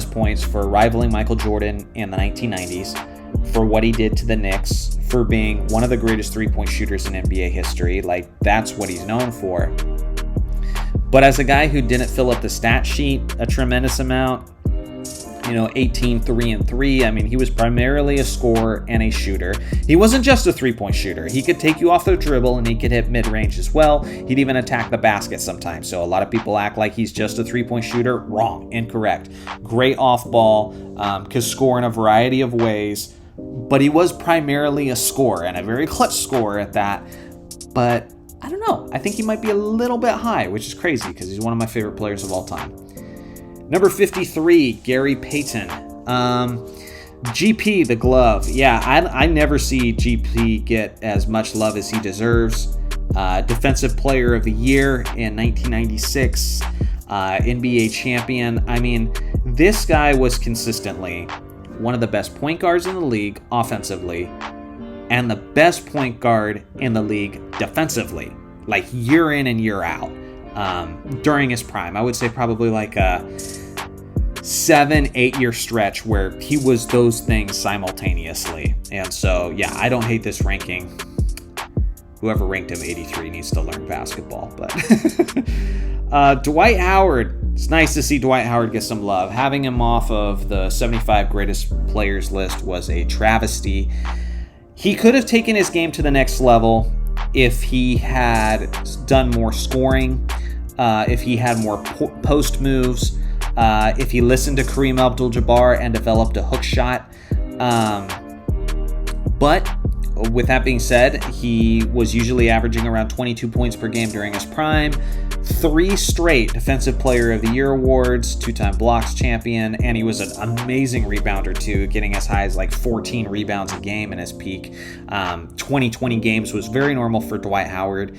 [SPEAKER 1] points for rivaling Michael Jordan in the 1990s, for what he did to the Knicks, for being one of the greatest three-point shooters in NBA history. Like, that's what he's known for. But as a guy who didn't fill up the stat sheet a tremendous amount, 18, 3, and 3. I mean, he was primarily a scorer and a shooter. He wasn't just a three-point shooter. He could take you off the dribble, and he could hit mid-range as well. He'd even attack the basket sometimes. So a lot of people act like he's just a three-point shooter. Wrong. Incorrect. Great off-ball, could score in a variety of ways. But he was primarily a scorer, and a very clutch scorer at that. But I don't know. I think he might be a little bit high, which is crazy because he's one of my favorite players of all time. Number 53, Gary Payton. GP, the glove. I never see GP get as much love as he deserves. Defensive Player of the Year in 1996. NBA champion. I mean, this guy was consistently one of the best point guards in the league offensively and the best point guard in the league defensively, like year in and year out. During his prime, I would say probably like a 7-8 year stretch where he was those things simultaneously. And so, I don't hate this ranking. Whoever ranked him 83 needs to learn basketball. But Dwight Howard. It's nice to see Dwight Howard get some love. Having him off of the 75 greatest players list was a travesty. He could have taken his game to the next level if he had done more scoring, if he had more post moves, if he listened to Kareem Abdul-Jabbar and developed a hook shot. But with that being said, he was usually averaging around 22 points per game during his prime, 3 straight Defensive Player of the Year awards, 2-time blocks champion, and he was an amazing rebounder too, getting as high as like 14 rebounds a game in his peak. 20 games was very normal for Dwight Howard.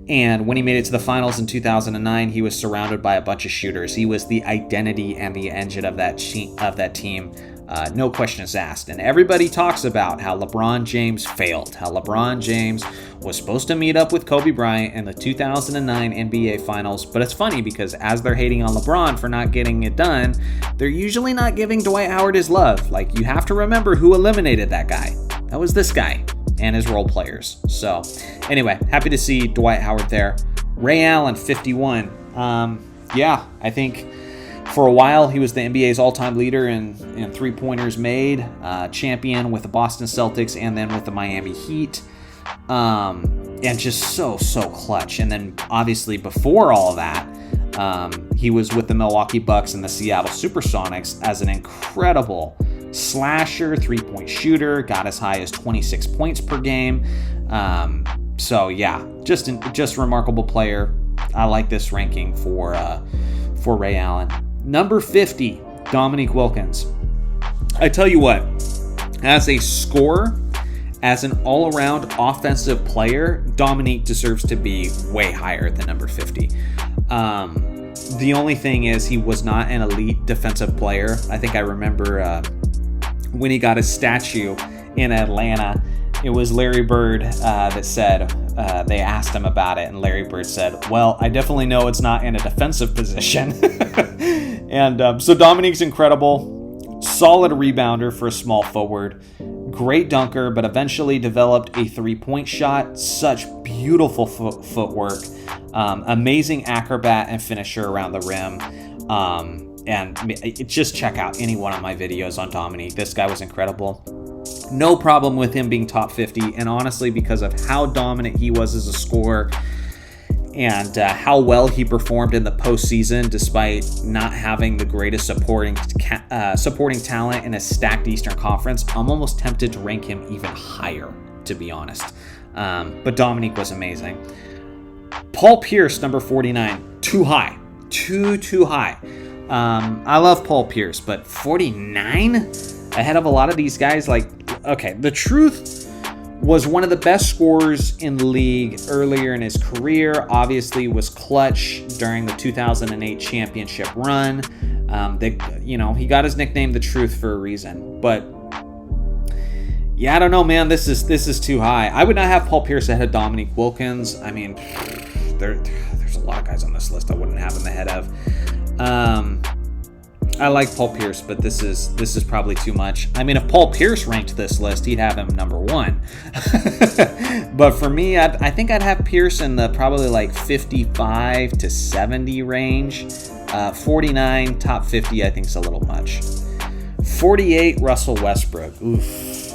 [SPEAKER 1] And when he made it to the finals in 2009, he was surrounded by a bunch of shooters. He was the identity and the engine of that team. No questions asked. And everybody talks about how LeBron James failed, how LeBron James was supposed to meet up with Kobe Bryant in the 2009 NBA Finals. But it's funny because as they're hating on LeBron for not getting it done, they're usually not giving Dwight Howard his love. Like, you have to remember who eliminated that guy. That was this guy and his role players. So anyway, happy to see Dwight Howard there. Ray Allen, 51. I think for a while he was the NBA's all-time leader in three-pointers made, champion with the Boston Celtics and then with the Miami Heat, and just so clutch. And then obviously before all of that, he was with the Milwaukee Bucks and the Seattle Supersonics as an incredible slasher, three-point shooter, got as high as 26 points per game. Just remarkable player. I like this ranking for Ray Allen. Number 50, Dominique Wilkins. I tell you what, as a scorer, as an all-around offensive player, Dominique deserves to be way higher than number 50. The only thing is he was not an elite defensive player. I think I remember when he got his statue in Atlanta, it was Larry Bird that said, they asked him about it, and Larry Bird said, well, I definitely know it's not in a defensive position. And so Dominique's incredible, solid rebounder for a small forward, great dunker, but eventually developed a three-point shot, such beautiful footwork, amazing acrobat and finisher around the rim. And just check out any one of my videos on Dominique. This guy was incredible. No problem with him being top 50, and honestly, because of how dominant he was as a scorer and how well he performed in the postseason, despite not having the greatest supporting talent in a stacked Eastern Conference, I'm almost tempted to rank him even higher, to be honest. But Dominique was amazing. Paul Pierce, number 49, too high. Too high. I love Paul Pierce, but 49 ahead of a lot of these guys. Like, okay, the truth was one of the best scorers in the league earlier in his career. Obviously was clutch during the 2008 championship run. He got his nickname The Truth for a reason. But yeah, I don't know, man. This is too high. I would not have Paul Pierce ahead of Dominique Wilkins. I mean, there's a lot of guys on this list I wouldn't have him ahead of. I like Paul Pierce, but this is probably too much. I mean, if Paul Pierce ranked this list, he'd have him number 1. But for me, I think I'd have Pierce in the probably like 55 to 70 range. 49, top 50, I think is a little much. 48, Russell Westbrook. Oof.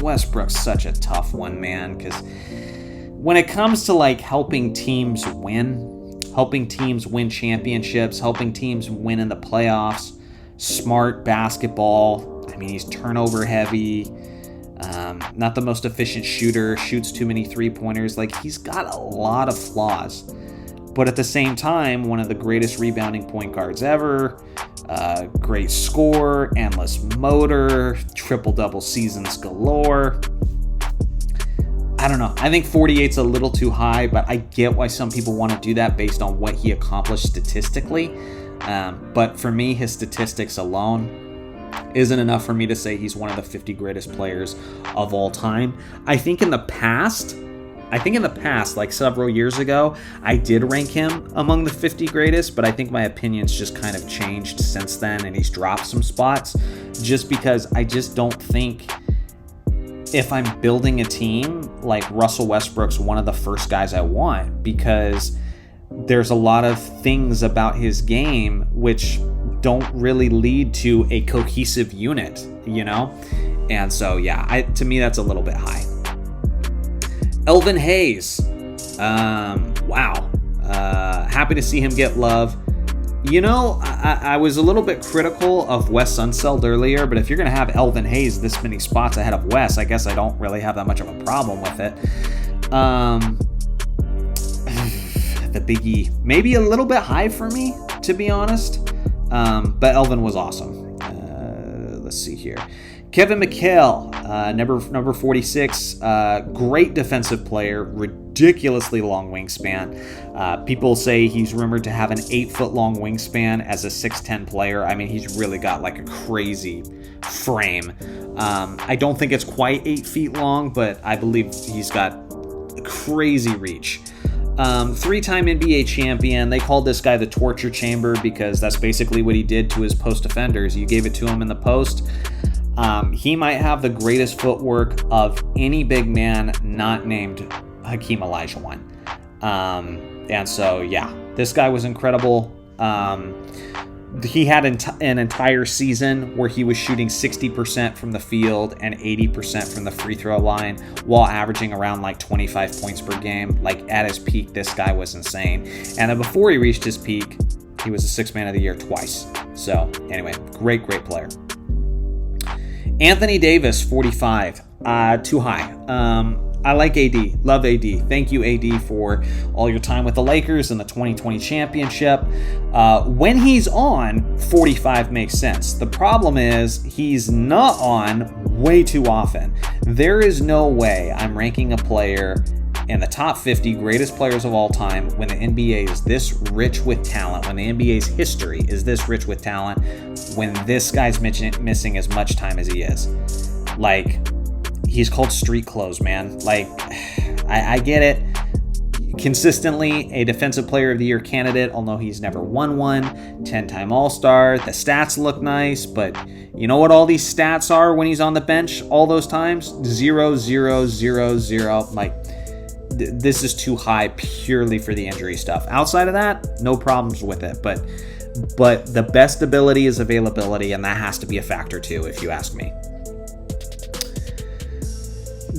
[SPEAKER 1] Westbrook's such a tough one, man, because when it comes to like helping teams win championships, helping teams win in the playoffs, smart basketball. I mean, he's turnover heavy, not the most efficient shooter, shoots too many three-pointers. Like, he's got a lot of flaws. But at the same time, one of the greatest rebounding point guards ever, great scorer, endless motor, triple-double seasons galore. I don't know. I think 48's a little too high, but I get why some people want to do that based on what he accomplished statistically. But for me, his statistics alone isn't enough for me to say he's one of the 50 greatest players of all time. I think in the past, like several years ago, I did rank him among the 50 greatest, but I think my opinion's just kind of changed since then, and he's dropped some spots just because I just don't think, if I'm building a team, like Russell Westbrook's one of the first guys I want, because there's a lot of things about his game which don't really lead to a cohesive unit, you know? And so, yeah, to me, that's a little bit high. Elvin Hayes. Wow. Happy to see him get love. You know, I was a little bit critical of Wes Unseld earlier, but if you're going to have Elvin Hayes this many spots ahead of Wes, I guess I don't really have that much of a problem with it. The Big E, maybe a little bit high for me, to be honest, but Elvin was awesome. Let's see here. Kevin McHale, number 46, great defensive player, ridiculously long wingspan. People say he's rumored to have an 8-foot-long wingspan as a 6'10 player. I mean, he's really got like a crazy frame. I don't think it's quite 8 feet long, but I believe he's got crazy reach. 3-time NBA champion. They called this guy the torture chamber because that's basically what he did to his post defenders. You gave it to him in the post. He might have the greatest footwork of any big man not named Hakeem Olajuwon. And so, yeah, this guy was incredible. He had an entire season where he was shooting 60% from the field and 80% from the free throw line while averaging around like 25 points per game. Like, at his peak, this guy was insane. And then before he reached his peak, he was a Sixth Man of the Year twice. So, anyway, great player. Anthony Davis, 45. Too high. I like AD. Love AD. Thank you, AD, for all your time with the Lakers and the 2020 championship. When he's on, 45 makes sense. The problem is he's not on way too often. There is no way I'm ranking a player in the top 50 greatest players of all time when the NBA is this rich with talent, when the NBA's history is this rich with talent, when this guy's missing as much time as he is. Like, he's called street clothes, man. Like, I get it. Consistently a Defensive Player of the Year candidate, although he's never won one. 10-time All-Star. The stats look nice, but you know what all these stats are when he's on the bench all those times? 0, 0, 0, 0. Like, this is too high purely for the injury stuff. Outside of that, no problems with it. But the best ability is availability, and that has to be a factor too, if you ask me.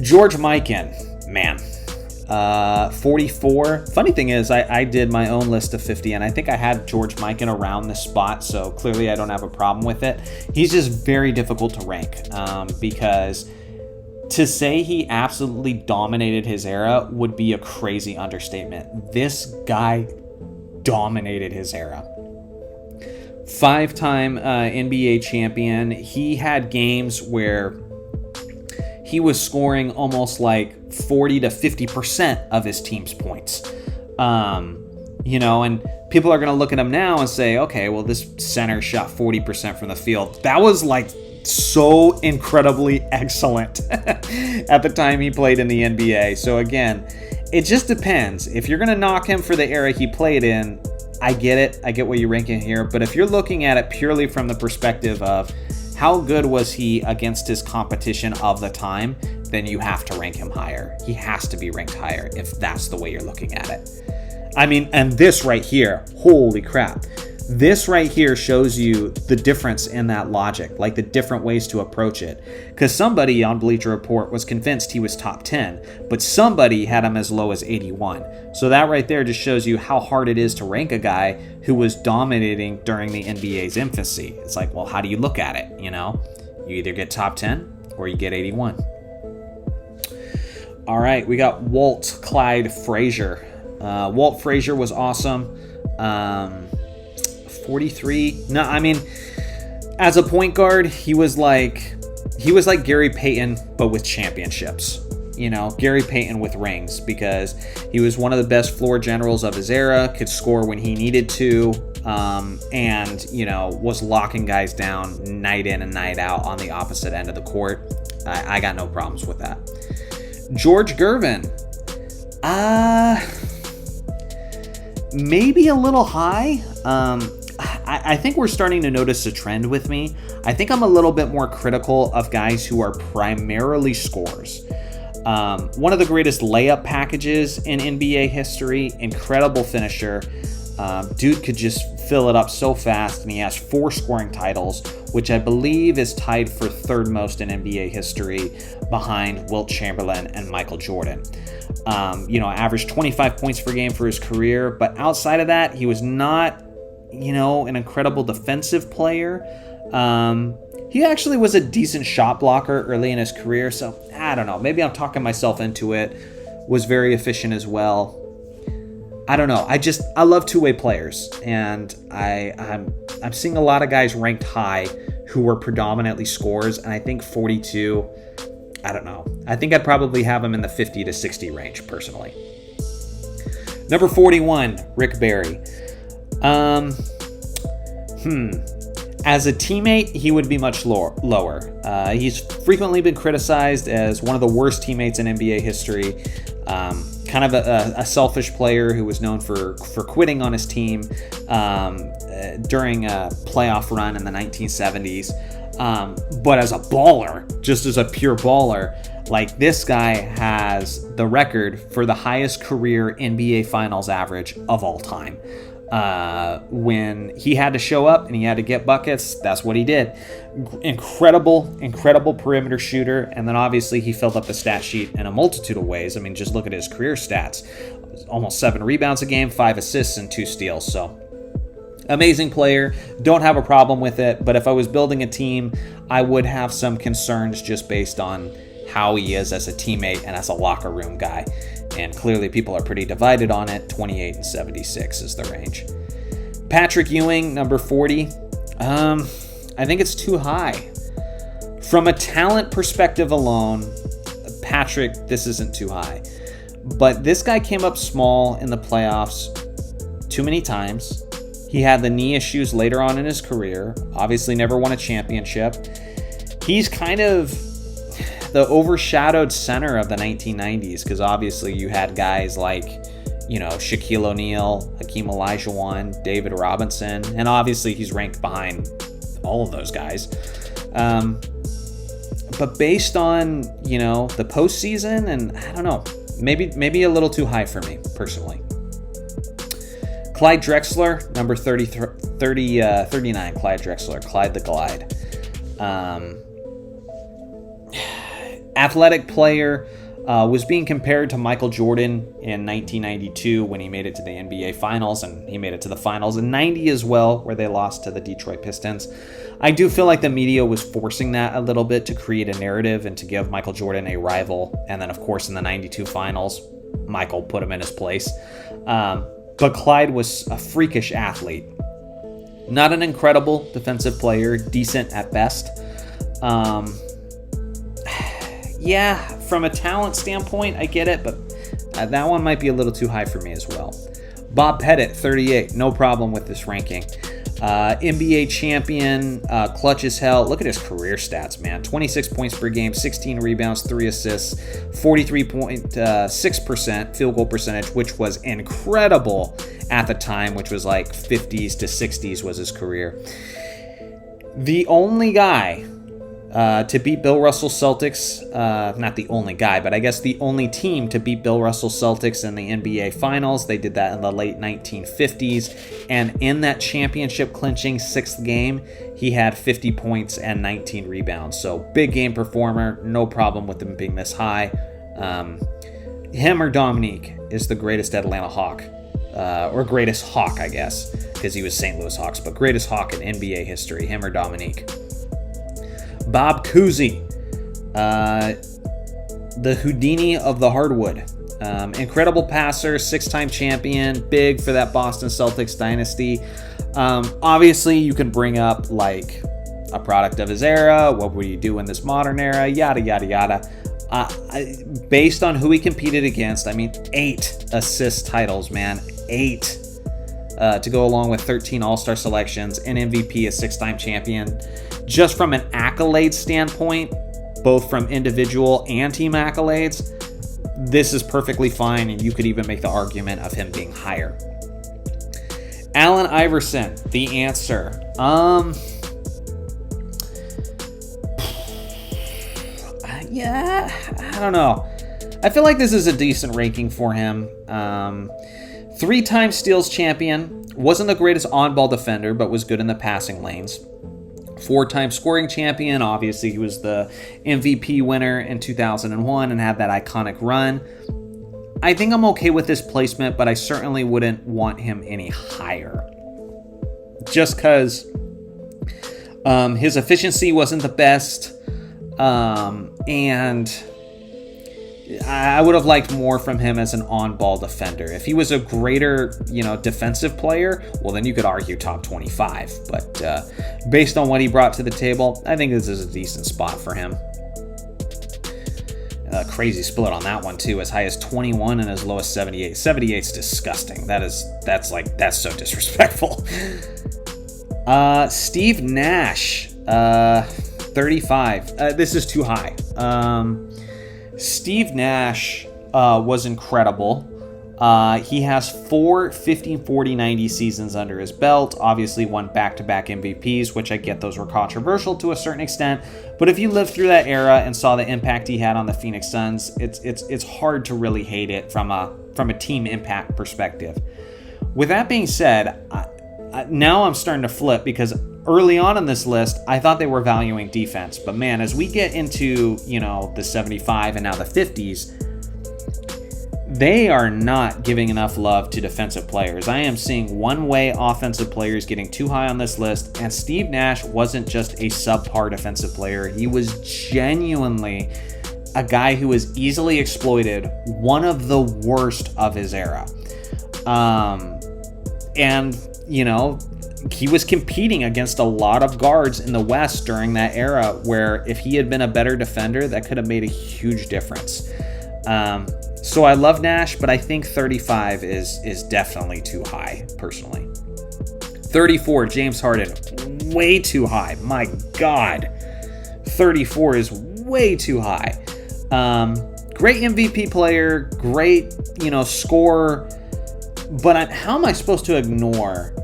[SPEAKER 1] George Mikan, man. 44. Funny thing is, I did my own list of 50, and I think I had George Mikan around this spot, so clearly I don't have a problem with it. He's just very difficult to rank because to say he absolutely dominated his era would be a crazy understatement. This guy dominated his era. 5-time NBA champion. He had games where he was scoring almost like 40 to 50% of his team's points. And people are going to look at him now and say, okay, well, this center shot 40% from the field. That was like so incredibly excellent at the time he played in the NBA. So again, it just depends. If you're going to knock him for the era he played in, I get it. I get what you're ranking here. But if you're looking at it purely from the perspective of how good was he against his competition of the time, then you have to rank him higher. He has to be ranked higher if that's the way you're looking at it. I mean, and this right here, holy crap. This right here shows you the difference in that logic, like the different ways to approach it. Because somebody on Bleacher Report was convinced he was top 10, but somebody had him as low as 81. So that right there just shows you how hard it is to rank a guy who was dominating during the NBA's infancy. It's like, well, how do you look at it? You either get top 10 or you get 81. All right, we got Walt Clyde Frazier. Walt Frazier was awesome. 43. No, I mean, as a point guard, he was like Gary Payton, but with championships. Gary Payton with rings, because he was one of the best floor generals of his era, could score when he needed to, and was locking guys down night in and night out on the opposite end of the court. I got no problems with that. George Gervin. Maybe a little high. I think we're starting to notice a trend with me. I think I'm a little bit more critical of guys who are primarily scorers. One of the greatest layup packages in NBA history, incredible finisher. Dude could just fill it up so fast, and he has 4 scoring titles, which I believe is tied for third most in NBA history behind Wilt Chamberlain and Michael Jordan. Averaged 25 points per game for his career, but outside of that, he was not an incredible defensive player. He actually was a decent shot blocker early in his career, so I don't know. Maybe I'm talking myself into it. Was very efficient as well. I don't know. I love two-way players, and I'm seeing a lot of guys ranked high who were predominantly scorers, and I think 42, I don't know. I think I'd probably have him in the 50 to 60 range, personally. Number 41, Rick Barry. As a teammate, he would be much lower. He's frequently been criticized as one of the worst teammates in NBA history. Kind of a selfish player who was known for quitting on his team during a playoff run in the 1970s. But as a baller, just as a pure baller, like this guy has the record for the highest career NBA Finals average of all time. When he had to show up and he had to get buckets, that's what he did. Incredible perimeter shooter. And then obviously he filled up the stat sheet in a multitude of ways. I mean, just look at his career stats. Almost 7 rebounds a game, 5 assists, and 2 steals. So amazing player. Don't have a problem with it. But if I was building a team, I would have some concerns just based on how he is as a teammate and as a locker room guy. And clearly people are pretty divided on it. 28 and 76 is the range. Patrick Ewing, number 40. I think it's too high. From a talent perspective alone, Patrick, this isn't too high. But this guy came up small in the playoffs too many times. He had the knee issues later on in his career. Obviously never won a championship. He's kind of the overshadowed center of the 1990s, because obviously you had guys like, Shaquille O'Neal, Hakeem Olajuwon, David Robinson, and obviously he's ranked behind all of those guys. But based on, the postseason, and I don't know, maybe a little too high for me, personally. Clyde Drexler, number 39, Clyde Drexler, Clyde the Glide. Athletic player, was being compared to Michael Jordan in 1992 when he made it to the NBA Finals, and he made it to the Finals in 90 as well, where they lost to the Detroit Pistons. I do feel like the media was forcing that a little bit to create a narrative and to give Michael Jordan a rival. And then, of course, in the 92 Finals, Michael put him in his place. But Clyde was a freakish athlete. Not an incredible defensive player, decent at best. Yeah, from a talent standpoint, I get it, but that one might be a little too high for me as well. Bob Pettit, 38, no problem with this ranking. NBA champion, clutch as hell. Look at his career stats, man. 26 points per game, 16 rebounds, 3 assists, 43.6% field goal percentage, which was incredible at the time, which was like 50s to 60s was his career. The only guy to beat Bill Russell's Celtics, not the only guy, but I guess the only team to beat Bill Russell's Celtics in the NBA Finals. They did that in the late 1950s, and in that championship clinching 6th game, he had 50 points and 19 rebounds. So big game performer, no problem with him being this high. Him or Dominique is the greatest Atlanta Hawk, or greatest Hawk, I guess, because he was St. Louis Hawks, but greatest Hawk in NBA history, him or Dominique. Bob Cousy, the Houdini of the hardwood. Incredible passer, 6-time champion, big for that Boston Celtics dynasty. Obviously, you can bring up like a product of his era. What would he do in this modern era? Yada, yada, yada. Based on who he competed against, I mean, 8 assist titles, man. 8. To go along with 13 All-Star selections, an MVP, a 6-time champion. Just from an accolade standpoint, both from individual and team accolades, this is perfectly fine, and you could even make the argument of him being higher. Allen Iverson, the answer. Yeah, I don't know. I feel like this is a decent ranking for him. 3-time steals champion. Wasn't the greatest on-ball defender, but was good in the passing lanes. 4-time scoring champion. Obviously, he was the MVP winner in 2001 and had that iconic run. I think I'm okay with this placement, but I certainly wouldn't want him any higher. Just because his efficiency wasn't the best. And I would have liked more from him as an on-ball defender. If he was a greater, defensive player, well, then you could argue top 25. But based on what he brought to the table, I think this is a decent spot for him. Crazy split on that one, too. As high as 21 and as low as 78. 78's disgusting. That's so disrespectful. Steve Nash, 35. This is too high. Steve Nash was incredible. He has 4 50-40-90 seasons under his belt. Obviously won back-to-back MVPs, which I get those were controversial to a certain extent. But if you lived through that era and saw the impact he had on the Phoenix Suns, it's hard to really hate it from a team impact perspective. With that being said, now I'm starting to flip because early on in this list, I thought they were valuing defense. But man, as we get into, the 75 and now the 50s, they are not giving enough love to defensive players. I am seeing one-way offensive players getting too high on this list, and Steve Nash wasn't just a subpar defensive player. He was genuinely a guy who was easily exploited, one of the worst of his era. He was competing against a lot of guards in the West during that era where if he had been a better defender, that could have made a huge difference. So I love Nash, but I think 35 is definitely too high, personally. 34, James Harden, way too high. My God. 34 is way too high. Great MVP player, great, scorer, but how am I supposed to ignore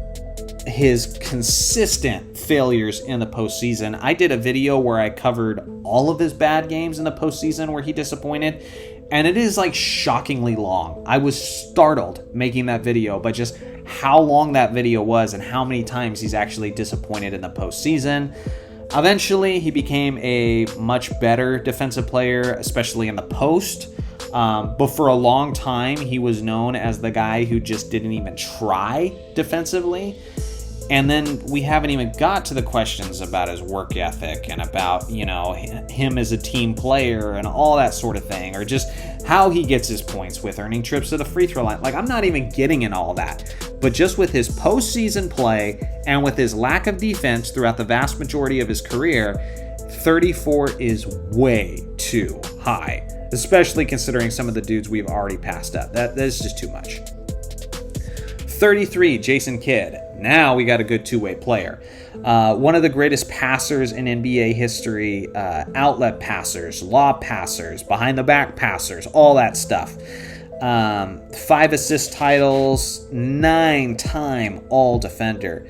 [SPEAKER 1] his consistent failures in the postseason? I did a video where I covered all of his bad games in the postseason where he disappointed, and it is shockingly long. I was startled making that video by just how long that video was and how many times he's actually disappointed in the postseason. Eventually, he became a much better defensive player, especially in the post. But for a long time, he was known as the guy who just didn't even try defensively. And then we haven't even got to the questions about his work ethic and about, him as a team player and all that sort of thing, or just how he gets his points with earning trips to the free throw line. Like, I'm not even getting in all that. But just with his postseason play and with his lack of defense throughout the vast majority of his career, 34 is way too high, especially considering some of the dudes we've already passed up. That is just too much. 33, Jason Kidd. Now we got a good two-way player. One of the greatest passers in NBA history, outlet passers, lob passers, behind-the-back passers, all that stuff. 5 assist titles, 9-time All-Defender.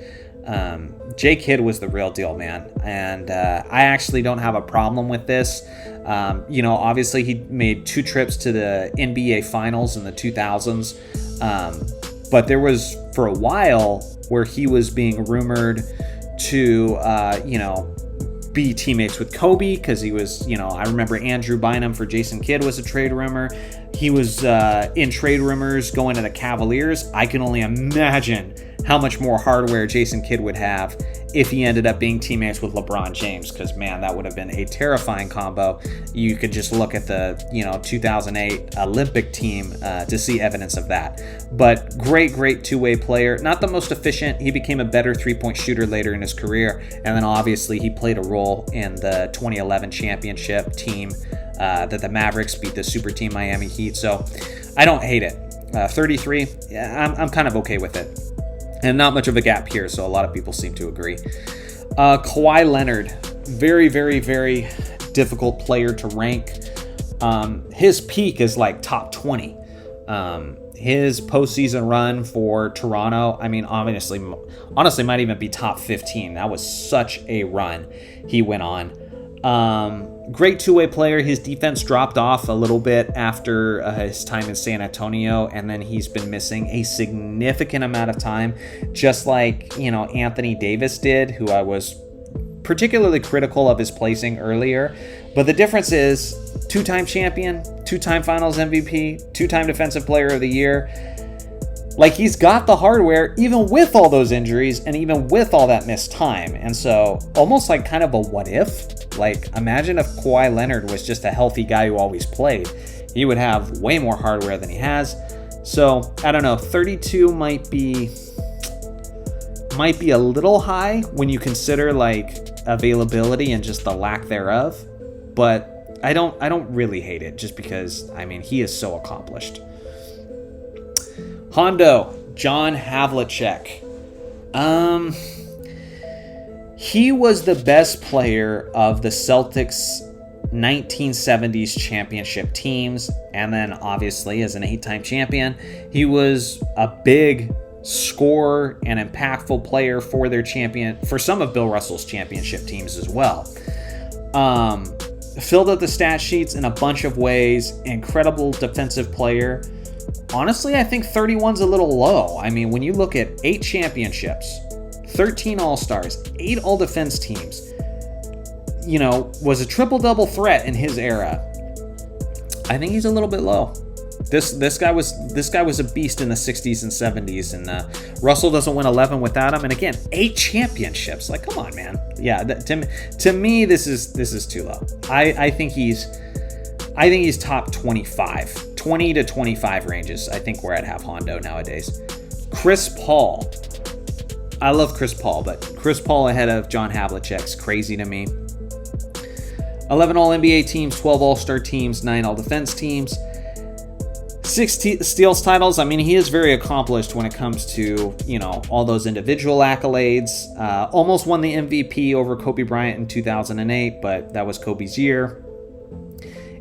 [SPEAKER 1] J. Kidd was the real deal, man. And I actually don't have a problem with this. Obviously he made 2 trips to the NBA Finals in the 2000s. But there was, for a while, where he was being rumored to, be teammates with Kobe, because he was, I remember Andrew Bynum for Jason Kidd was a trade rumor. He was in trade rumors going to the Cavaliers. I can only imagine how much more hardware Jason Kidd would have if he ended up being teammates with LeBron James, because, man, that would have been a terrifying combo. You could just look at the, 2008 Olympic team to see evidence of that. But great two-way player. Not the most efficient. He became a better three-point shooter later in his career. And then, obviously, he played a role in the 2011 championship team that the Mavericks beat the super team Miami Heat. So I don't hate it. 33, I'm kind of okay with it. And not much of a gap here, so a lot of people seem to agree. Kawhi Leonard, very, very, very difficult player to rank. His peak is like top 20. His postseason run for Toronto, honestly might even be top 15. That was such a run he went on. Great two-way player. His defense dropped off a little bit after his time in San Antonio, and then he's been missing a significant amount of time, just like, Anthony Davis did, who I was particularly critical of his placing earlier. But the difference is 2-time champion, 2-time finals MVP, 2-time defensive player of the year. Like, he's got the hardware even with all those injuries and even with all that missed time. And so almost like kind of a what if. Like, imagine if Kawhi Leonard was just a healthy guy who always played. He would have way more hardware than he has. So, I don't know, 32 might be a little high when you consider like availability and just the lack thereof. But I don't really hate it, just because he is so accomplished. Hondo, John Havlicek. He was the best player of the Celtics 1970s championship teams, and then obviously as an 8-time champion, he was a big scorer and impactful player for some of Bill Russell's championship teams as well. Filled up the stat sheets in a bunch of ways. Incredible defensive player. Honestly, I think 31's a little low. When you look at 8 championships, 13 All-Stars, 8 All-Defense teams, was a triple-double threat in his era. I think he's a little bit low. This guy was a beast in the 60s and 70s, and Russell doesn't win 11 without him. And again, 8 championships. Like, come on, man. Yeah, to me, this is too low. I think he's top 25, 20 to 25 ranges. I think where I'd have Hondo nowadays. Chris Paul. I love Chris Paul, but Chris Paul ahead of John Havlicek's crazy to me. 11 All-NBA teams, 12 All-Star teams, 9 All-Defense teams. 6 steals titles. He is very accomplished when it comes to, all those individual accolades. Almost won the MVP over Kobe Bryant in 2008, but that was Kobe's year.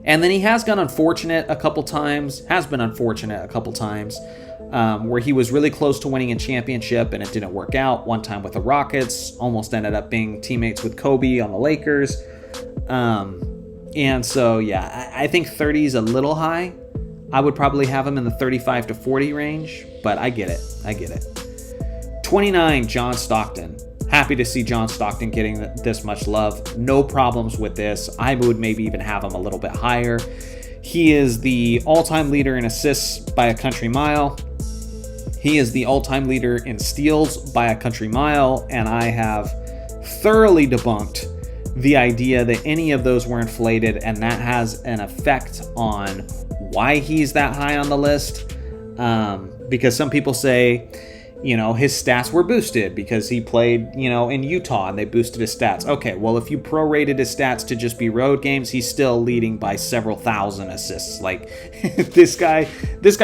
[SPEAKER 1] And then he has been unfortunate a couple times, where he was really close to winning a championship and it didn't work out. One time with the Rockets, almost ended up being teammates with Kobe on the Lakers. And so, yeah, I think 30 is a little high. I would probably have him in the 35 to 40 range, but I get it. 29, John Stockton. Happy to see John Stockton getting this much love. No problems with this. I would maybe even have him a little bit higher. He is the all-time leader in assists by a country mile. He is the all-time leader in steals by a country mile, and I have thoroughly debunked the idea that any of those were inflated, and that has an effect on why he's that high on the list. Because some people say, his stats were boosted because he played, in Utah and they boosted his stats. Okay, well, if you prorated his stats to just be road games, he's still leading by several thousand assists. Like, this guy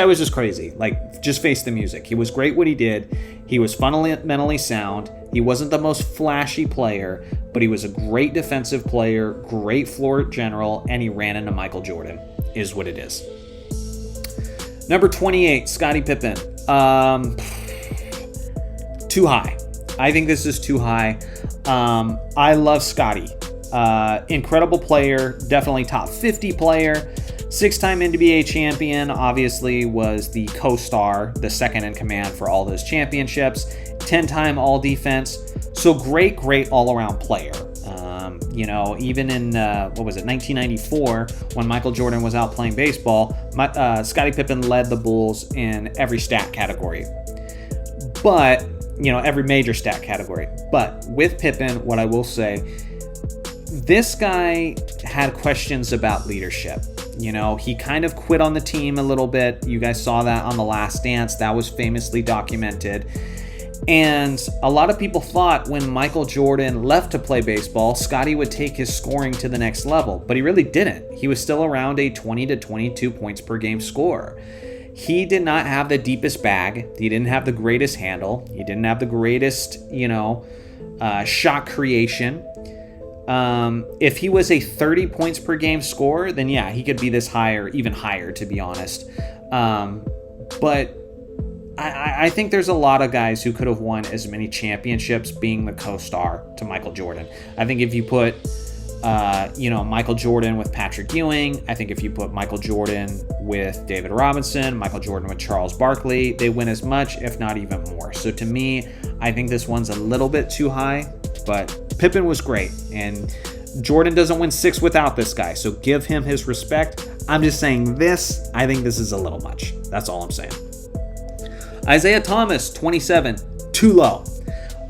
[SPEAKER 1] was just crazy. Like, just face the music. He was great what he did. He was fundamentally sound. He wasn't the most flashy player, but he was a great defensive player, great floor general, and he ran into Michael Jordan, is what it is. Number 28, Scottie Pippen. Too high. I think this is too high. I love Scottie. Incredible player, definitely top 50 player. 6-time NBA champion, obviously was the co-star, the second in command for all those championships. 10-time all-defense. So great all-around player. Even in, 1994, when Michael Jordan was out playing baseball, Scottie Pippen led the Bulls in every stat category. But every major stat category. But with Pippen, what I will say, this guy had questions about leadership. He kind of quit on the team a little bit. You guys saw that on The Last Dance. That was famously documented. And a lot of people thought when Michael Jordan left to play baseball, Scottie would take his scoring to the next level. But he really didn't. He was still around a 20 to 22 points per game scorer. He did not have the deepest bag. He didn't have the greatest handle. He didn't have the greatest, shot creation. If he was a 30 points per game scorer, then yeah, he could be this higher, even higher, to be honest. But I think there's a lot of guys who could have won as many championships being the co-star to Michael Jordan. I think if you put Michael Jordan with Patrick Ewing. I think if you put Michael Jordan with David Robinson, Michael Jordan with Charles Barkley, they win as much, if not even more. So to me, I think this one's a little bit too high, but Pippen was great. And Jordan doesn't win 6 without this guy, so give him his respect. I'm just saying this, I think this is a little much. That's all I'm saying. Isaiah Thomas, 27, too low.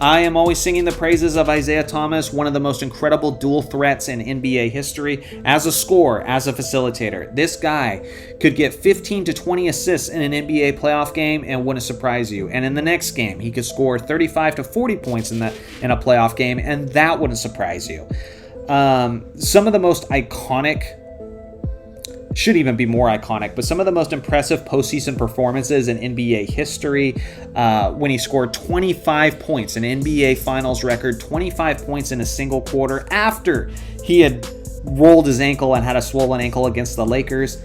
[SPEAKER 1] I am always singing the praises of Isaiah Thomas, one of the most incredible dual threats in NBA history, as a scorer, as a facilitator. This guy could get 15 to 20 assists in an NBA playoff game and wouldn't surprise you. And in the next game, he could score 35 to 40 points in a playoff game, and that wouldn't surprise you. Some of the most iconic, should even be more iconic, but some of the most impressive postseason performances in NBA history, when he scored 25 points, an NBA Finals record, 25 points in a single quarter after he had rolled his ankle and had a swollen ankle against the Lakers.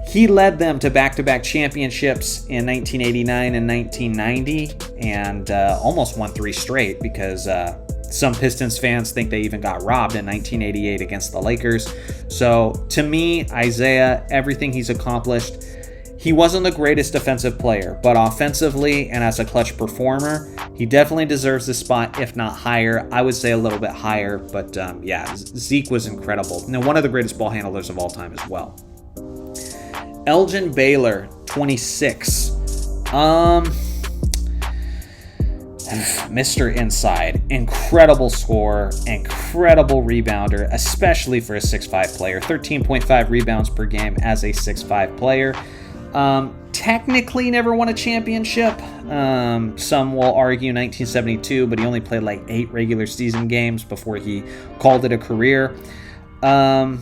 [SPEAKER 1] He led them to back-to-back championships in 1989 and 1990 and almost won 3 straight because some Pistons fans think they even got robbed in 1988 against the Lakers. So to me, Isaiah, everything he's accomplished, he wasn't the greatest defensive player, but offensively and as a clutch performer, he definitely deserves this spot, if not higher. I would say a little bit higher, but Zeke was incredible. And one of the greatest ball handlers of all time as well. Elgin Baylor, 26. Mr. Inside, incredible scorer, incredible rebounder, especially for a 6'5 player. 13.5 rebounds per game as a 6'5 player. Technically never won a championship. Some will argue 1972, but he only played like 8 regular season games before he called it a career. I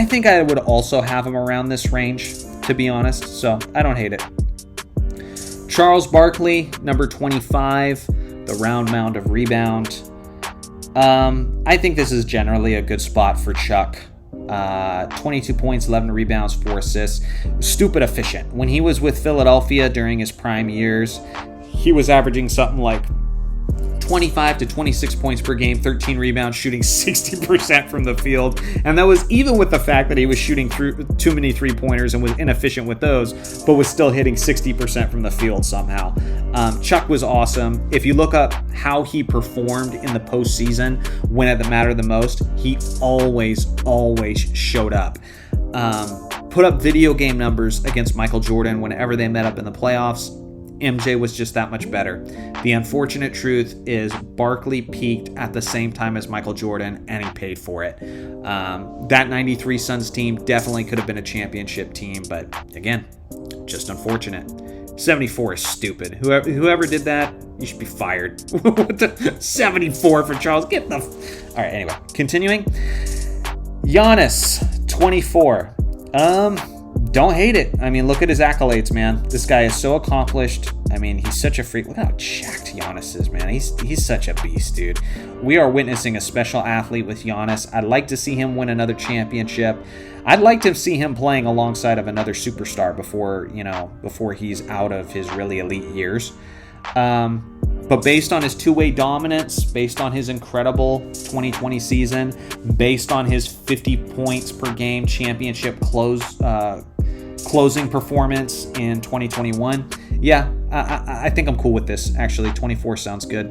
[SPEAKER 1] think I would also have him around this range, to be honest, so I don't hate it. Charles Barkley, number 25, the round mound of rebound. I think this is generally a good spot for Chuck. 22 points, 11 rebounds, 4 assists. Stupid efficient. When he was with Philadelphia during his prime years, he was averaging something like 25 to 26 points per game, 13 rebounds, shooting 60% from the field. And that was even with the fact that he was shooting too many three-pointers and was inefficient with those, but was still hitting 60% from the field somehow. Chuck was awesome. If you look up how he performed in the postseason when it mattered the most, he always showed up. Put up video game numbers against Michael Jordan whenever they met up in the playoffs. MJ was just that much better. The unfortunate truth is Barkley peaked at the same time as Michael Jordan, and he paid for it. That 93 Suns team definitely could have been a championship team, but again, just unfortunate. 74 is stupid. Whoever did that, you should be fired. 74 for Charles. Get the... All right, anyway, continuing. Giannis, 24. Don't hate it. I mean, look at his accolades, man. This guy is so accomplished. I mean, he's such a freak. Look how jacked Giannis is, man. He's such a beast, dude. We are witnessing a special athlete with Giannis. I'd like to see him win another championship. I'd like to see him playing alongside of another superstar before he's out of his really elite years. But based on his two-way dominance, based on his incredible 2020 season, based on his 50 points per game championship closing performance in 2021, yeah, I think I'm cool with this. Actually, 24 sounds good.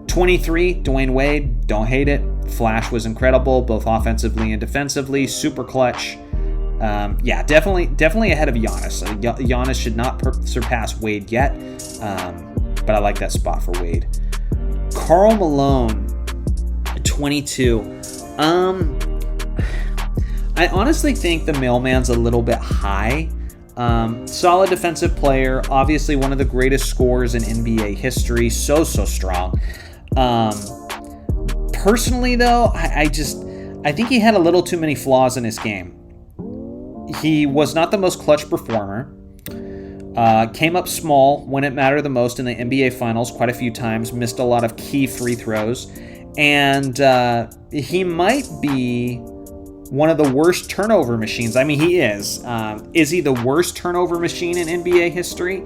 [SPEAKER 1] 23, Dwayne Wade, don't hate it. Flash was incredible, both offensively and defensively. Super clutch. Yeah, definitely ahead of Giannis. Giannis should not surpass Wade yet, but I like that spot for Wade. Karl Malone, 22. I honestly think the mailman's a little bit high. Solid defensive player, obviously one of the greatest scorers in NBA history. So strong. Personally, though, I think he had a little too many flaws in his game. He was not the most clutch performer. Came up small when it mattered the most in the NBA Finals quite a few times. Missed a lot of key free throws. And he might be one of the worst turnover machines. I mean, he is. Is he the worst turnover machine in NBA history?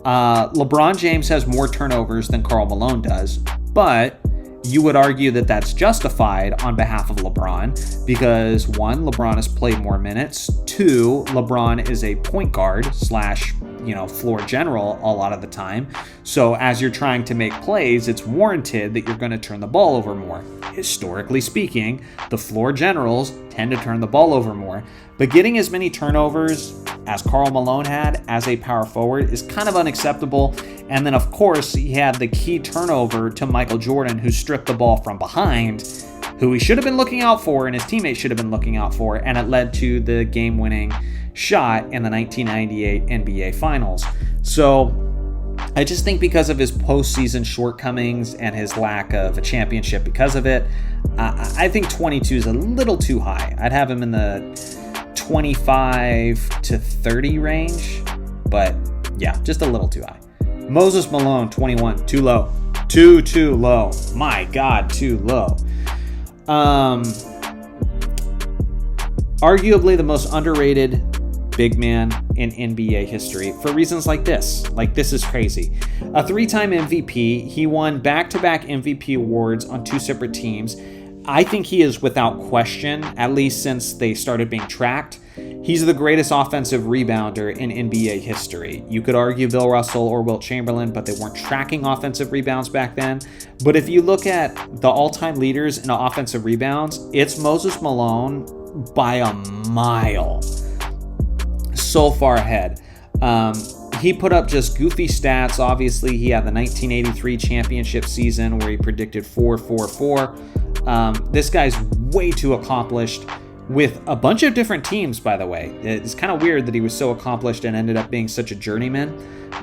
[SPEAKER 1] LeBron James has more turnovers than Karl Malone does, but you would argue that that's justified on behalf of LeBron because, one, LeBron has played more minutes. Two, LeBron is a point guard / floor general a lot of the time. So as you're trying to make plays, it's warranted that you're going to turn the ball over more. Historically speaking, the floor generals tend to turn the ball over more. But getting as many turnovers as Karl Malone had as a power forward is kind of unacceptable. And then, of course, he had the key turnover to Michael Jordan, who stripped the ball from behind, who he should have been looking out for and his teammates should have been looking out for. And it led to the game-winning shot in the 1998 NBA Finals. So I just think because of his postseason shortcomings and his lack of a championship because of it, I think 22 is a little too high. I'd have him in the 25 to 30 range, but yeah, just a little too high. Moses Malone, 21, too low. Too low. My God, too low. Arguably the most underrated big man in NBA history for reasons like this. Like, this is crazy. A 3-time MVP, he won back-to-back MVP awards on 2 separate teams. I think he is without question, at least since they started being tracked, he's the greatest offensive rebounder in NBA history. You could argue Bill Russell or Wilt Chamberlain, but they weren't tracking offensive rebounds back then. But if you look at the all-time leaders in offensive rebounds, it's Moses Malone by a mile. So far ahead. He put up just goofy stats. Obviously, he had the 1983 championship season where he predicted 4-4-4. This guy's way too accomplished with a bunch of different teams, by the way. It's kind of weird that he was so accomplished and ended up being such a journeyman.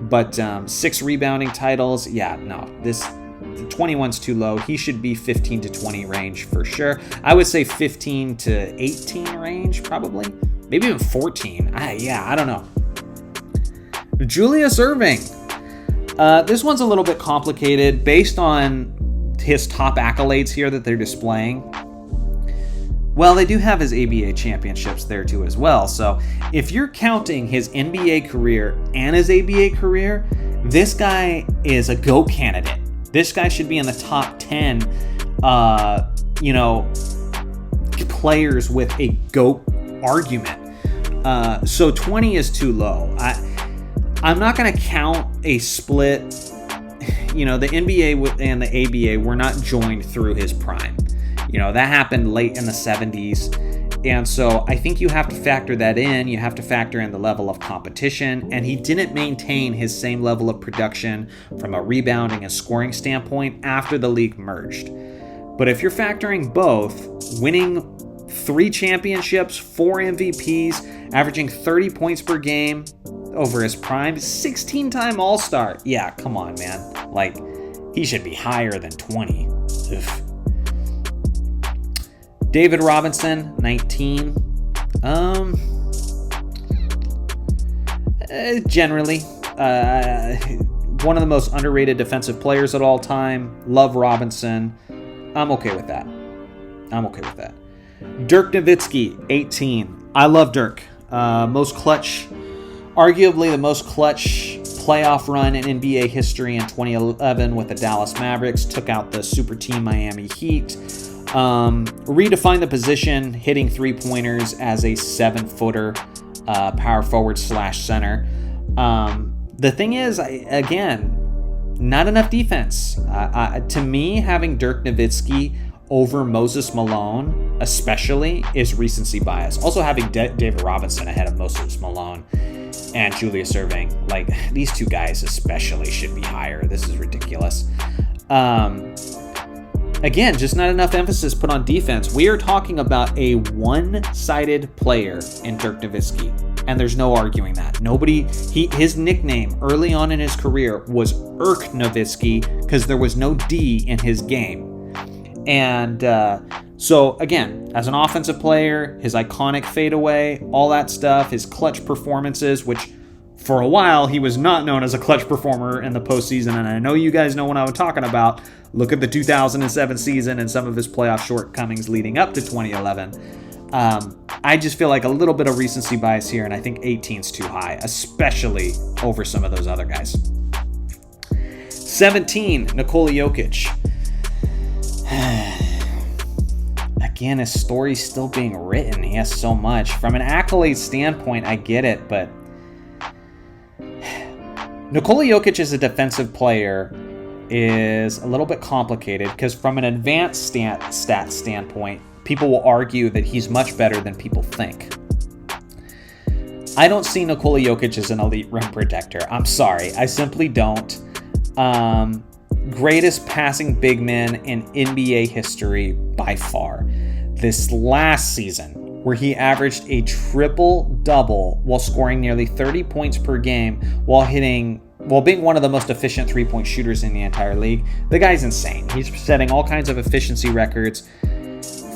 [SPEAKER 1] But 6 rebounding titles. Yeah, no, this 21's too low. He should be 15 to 20 range for sure. I would say 15 to 18 range, probably. Maybe even 14. I don't know. Julius Erving. This one's a little bit complicated based on his top accolades here that they're displaying. Well, they do have his ABA championships there too as well. So if you're counting his NBA career and his ABA career, this guy is a GOAT candidate. This guy should be in the top 10, players with a GOAT argument. So 20 is too low. I'm not going to count a split. The NBA and the ABA were not joined through his prime. That happened late in the 70s. And so I think you have to factor that in. You have to factor in the level of competition. And he didn't maintain his same level of production from a rebounding and scoring standpoint after the league merged. But if you're factoring both, winning 3 championships, 4 MVPs, averaging 30 points per game over his prime, 16-time All-Star. Yeah, come on, man. Like, he should be higher than 20. Ugh. David Robinson, 19. Generally, one of the most underrated defensive players at all time. Love Robinson. I'm okay with that. Dirk Nowitzki, 18. I love Dirk. Arguably the most clutch playoff run in NBA history in 2011 with the Dallas Mavericks. Took out the super team Miami Heat. Redefined the position, hitting 3-pointers as a 7-footer power forward / center. The thing is, not enough defense. To me, having Dirk Nowitzki over Moses Malone, especially, is recency bias. Also, having David Robinson ahead of Moses Malone and Julius Erving, like, these two guys especially should be higher. This is ridiculous. Again, just not enough emphasis put on defense. We are talking about a one-sided player in Dirk Nowitzki, and there's no arguing that. His nickname early on in his career was Irk Nowitzki because there was no D in his game. And so, again, as an offensive player, his iconic fadeaway, all that stuff, his clutch performances, which for a while he was not known as a clutch performer in the postseason, and I know you guys know what I'm talking about. Look at the 2007 season and some of his playoff shortcomings leading up to 2011. I just feel like a little bit of recency bias here, and I think 18's too high, especially over some of those other guys. 17, Nikola Jokic. Again, his story's still being written. He has so much. From an accolade standpoint, I get it, but Nikola Jokic as a defensive player is a little bit complicated because from an advanced stat standpoint, people will argue that he's much better than people think. I don't see Nikola Jokic as an elite rim protector. I'm sorry. I simply don't. Greatest passing big man in NBA history by far. This last season, where he averaged a triple-double while scoring nearly 30 points per game while being one of the most efficient three-point shooters in the entire league. The guy's insane. He's setting all kinds of efficiency records.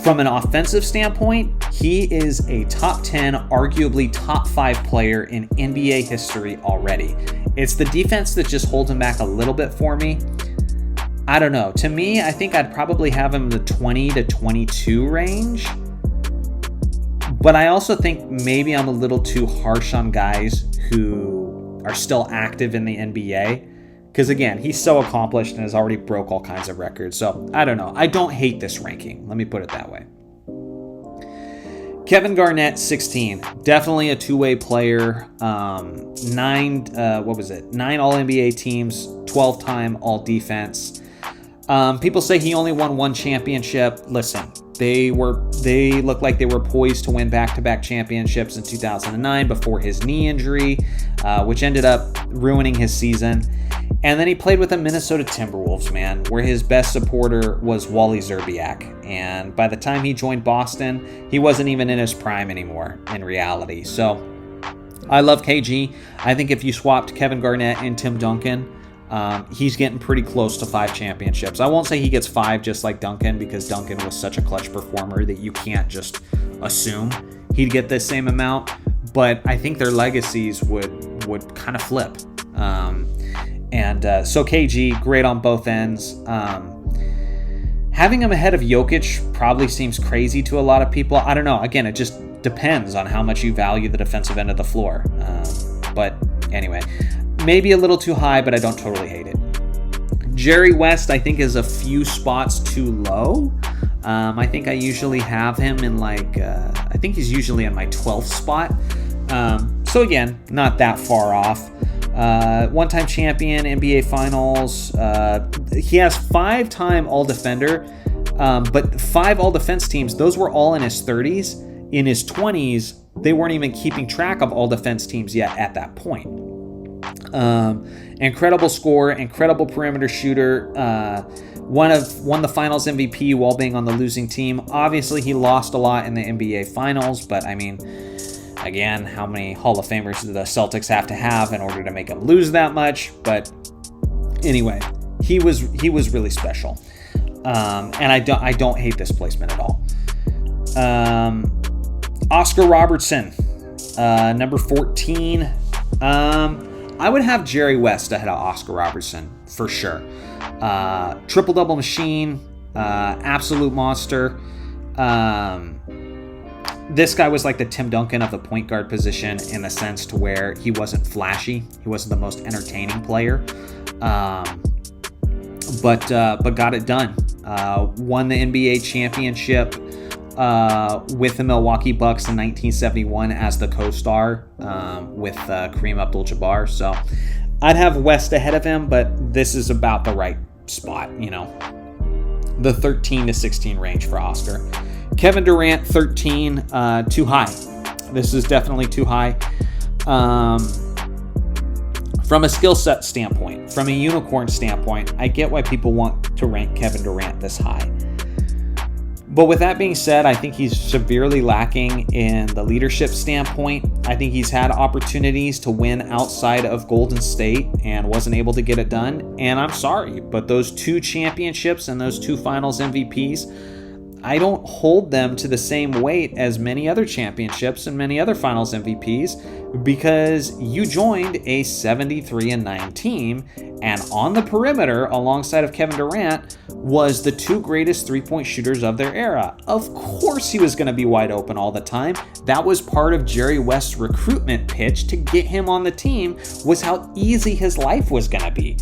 [SPEAKER 1] From an offensive standpoint, he is a top 10, arguably top 5 player in NBA history already. It's the defense that just holds him back a little bit for me. I don't know. To me, I think I'd probably have him in the 20 to 22 range. But I also think maybe I'm a little too harsh on guys who are still active in the NBA. Because again, he's so accomplished and has already broke all kinds of records. So I don't know. I don't hate this ranking. Let me put it that way. Kevin Garnett, 16. Definitely a two-way player. 9 All-NBA teams, 12-time All-Defense. People say he only won 1 championship. Listen, they look like they were poised to win back-to-back championships in 2009 before his knee injury, which ended up ruining his season. And then he played with the Minnesota Timberwolves, man, where his best supporter was Wally Szczerbiak. And by the time he joined Boston, he wasn't even in his prime anymore, in reality. So I love KG. I think if you swapped Kevin Garnett and Tim Duncan, he's getting pretty close to 5 championships. I won't say he gets 5 just like Duncan, because Duncan was such a clutch performer that you can't just assume he'd get the same amount. But I think their legacies would kind of flip. So KG, great on both ends. Having him ahead of Jokic probably seems crazy to a lot of people. I don't know. Again, it just depends on how much you value the defensive end of the floor. But anyway, maybe a little too high, but I don't totally hate it. Jerry West, I think, is a few spots too low. I think I usually have him in I think he's usually in my 12th spot. So again, not that far off. One-time champion, NBA Finals. He has 5-time All-Defender, but 5 All-Defense teams, those were all in his 30s. In his 20s, they weren't even keeping track of All-Defense teams yet at that point. Incredible scorer, incredible perimeter shooter, won the Finals MVP while being on the losing team. Obviously, he lost a lot in the NBA Finals, but I mean, again, how many Hall of Famers do the Celtics have to have in order to make him lose that much? But anyway, he was really special, and I don't hate this placement at all. Oscar Robertson, number 14. I would have Jerry West ahead of Oscar Robertson for sure. Triple-double machine, absolute monster. This guy was like the Tim Duncan of the point guard position in the sense to where he wasn't flashy. He wasn't the most entertaining player, but got it done. Won the NBA championship with the Milwaukee Bucks in 1971 as the co-star with Kareem Abdul-Jabbar. So I'd have West ahead of him, but this is about the right spot, the 13 to 16 range for Oscar. Kevin Durant, 13, too high. This is definitely too high. From a skill set standpoint, from a unicorn standpoint, I get why people want to rank Kevin Durant this high. But with that being said, I think he's severely lacking in the leadership standpoint. I think he's had opportunities to win outside of Golden State and wasn't able to get it done. And I'm sorry, but those 2 championships and those 2 finals MVPs, I don't hold them to the same weight as many other championships and many other finals MVPs because you joined a 73-9 team, and on the perimeter alongside of Kevin Durant was the 2 greatest three-point shooters of their era. Of course he was going to be wide open all the time. That was part of Jerry West's recruitment pitch to get him on the team, was how easy his life was going to be.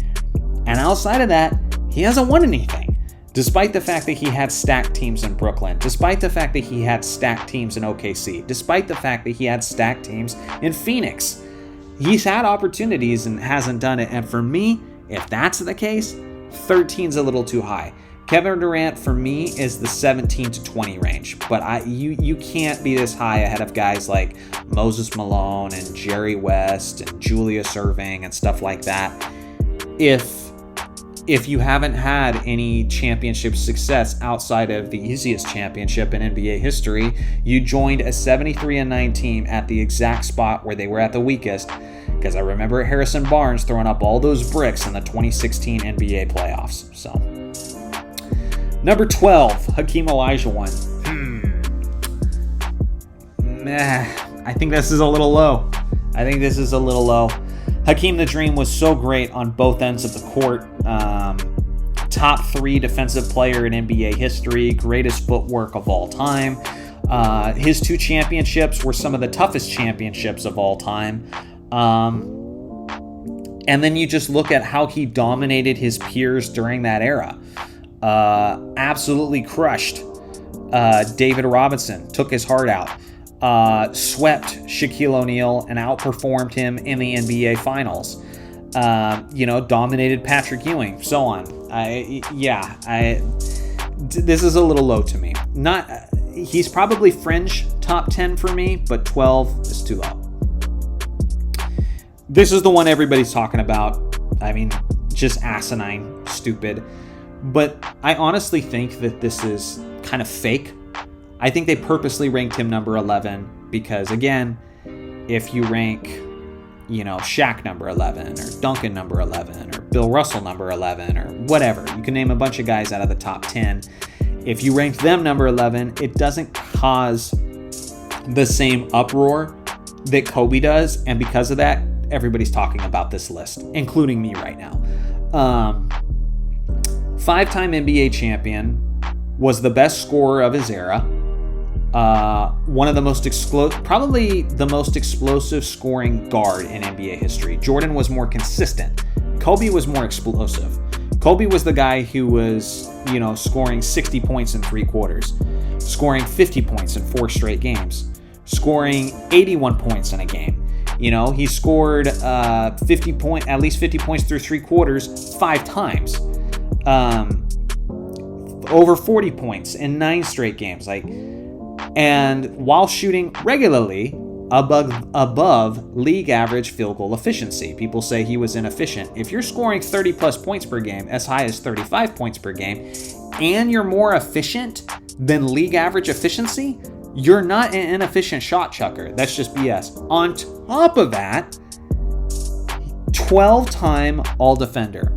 [SPEAKER 1] And outside of that, he hasn't won anything. Despite the fact that he had stacked teams in Brooklyn, despite the fact that he had stacked teams in OKC, despite the fact that he had stacked teams in Phoenix, he's had opportunities and hasn't done it. And for me, if that's the case, 13's a little too high. Kevin Durant, for me, is the 17 to 20 range. But you can't be this high ahead of guys like Moses Malone and Jerry West and Julius Erving and stuff like that if you haven't had any championship success outside of the easiest championship in NBA history. You joined a 73-9 team at the exact spot where they were at the weakest, because I remember Harrison Barnes throwing up all those bricks in the 2016 NBA playoffs. So, number 12, Hakeem Olajuwon. I think this is a little low. Hakeem the Dream was so great on both ends of the court. Top 3 defensive player in NBA history, greatest footwork of all time. His 2 championships were some of the toughest championships of all time. And then you just look at how he dominated his peers during that era. Absolutely crushed David Robinson, took his heart out. Swept Shaquille O'Neal and outperformed him in the NBA Finals. Dominated Patrick Ewing, so on. This is a little low to me. He's probably fringe top 10 for me, but 12 is too low. This is the one everybody's talking about. I mean, just asinine, stupid. But I honestly think that this is kind of fake. I think they purposely ranked him number 11 because, again, if you rank, Shaq number 11 or Duncan number 11 or Bill Russell number 11 or whatever, you can name a bunch of guys out of the top 10. If you rank them number 11, it doesn't cause the same uproar that Kobe does, and because of that, everybody's talking about this list, including me right now. 5-time NBA champion, was the best scorer of his era. One of the most probably the most explosive scoring guard in NBA history. Jordan was more consistent. Kobe was more explosive. Kobe was the guy who was, scoring 60 points in 3 quarters, scoring 50 points in 4 straight games, scoring 81 points in a game. He scored at least 50 points through 3 quarters 5 times. Over 40 points in 9 straight games. And while shooting regularly above league average field goal efficiency. People say he was inefficient. If you're scoring 30 plus points per game, as high as 35 points per game, and you're more efficient than league average efficiency, you're not an inefficient shot chucker. That's just BS. On top of that, 12-time All-Defender.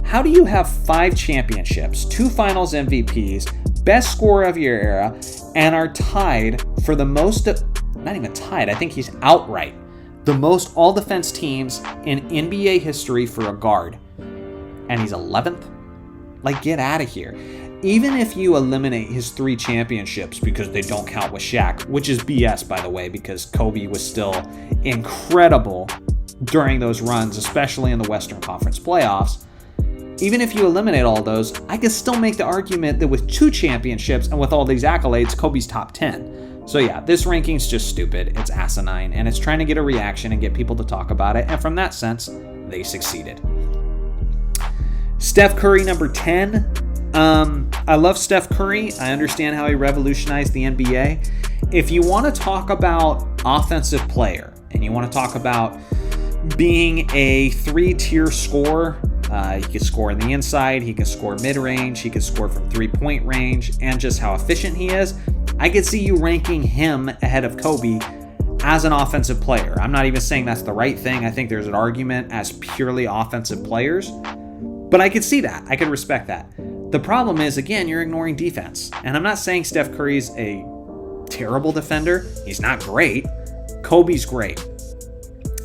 [SPEAKER 1] How do you have 5 championships, 2 finals MVPs, best scorer of your era, and are tied for the most, not even tied, I think he's outright, the most all-defense teams in NBA history for a guard, and he's 11th? Get out of here. Even if you eliminate his 3 championships because they don't count with Shaq, which is BS, by the way, because Kobe was still incredible during those runs, especially in the Western Conference playoffs. Even if you eliminate all those, I could still make the argument that with 2 championships and with all these accolades, Kobe's top 10. So yeah, this ranking's just stupid, it's asinine, and it's trying to get a reaction and get people to talk about it, and from that sense, they succeeded. Steph Curry, number 10. I love Steph Curry. I understand how he revolutionized the NBA. If you want to talk about offensive player, and you want to talk about being a 3-tier scorer, he could score in the inside, he can score mid-range, he can score from 3-point range, and just how efficient he is, I could see you ranking him ahead of Kobe as an offensive player. I'm not even saying that's the right thing. I think there's an argument as purely offensive players, but I could see that. I could respect that. The problem is, again, you're ignoring defense. And I'm not saying Steph Curry's a terrible defender. He's not great. Kobe's great.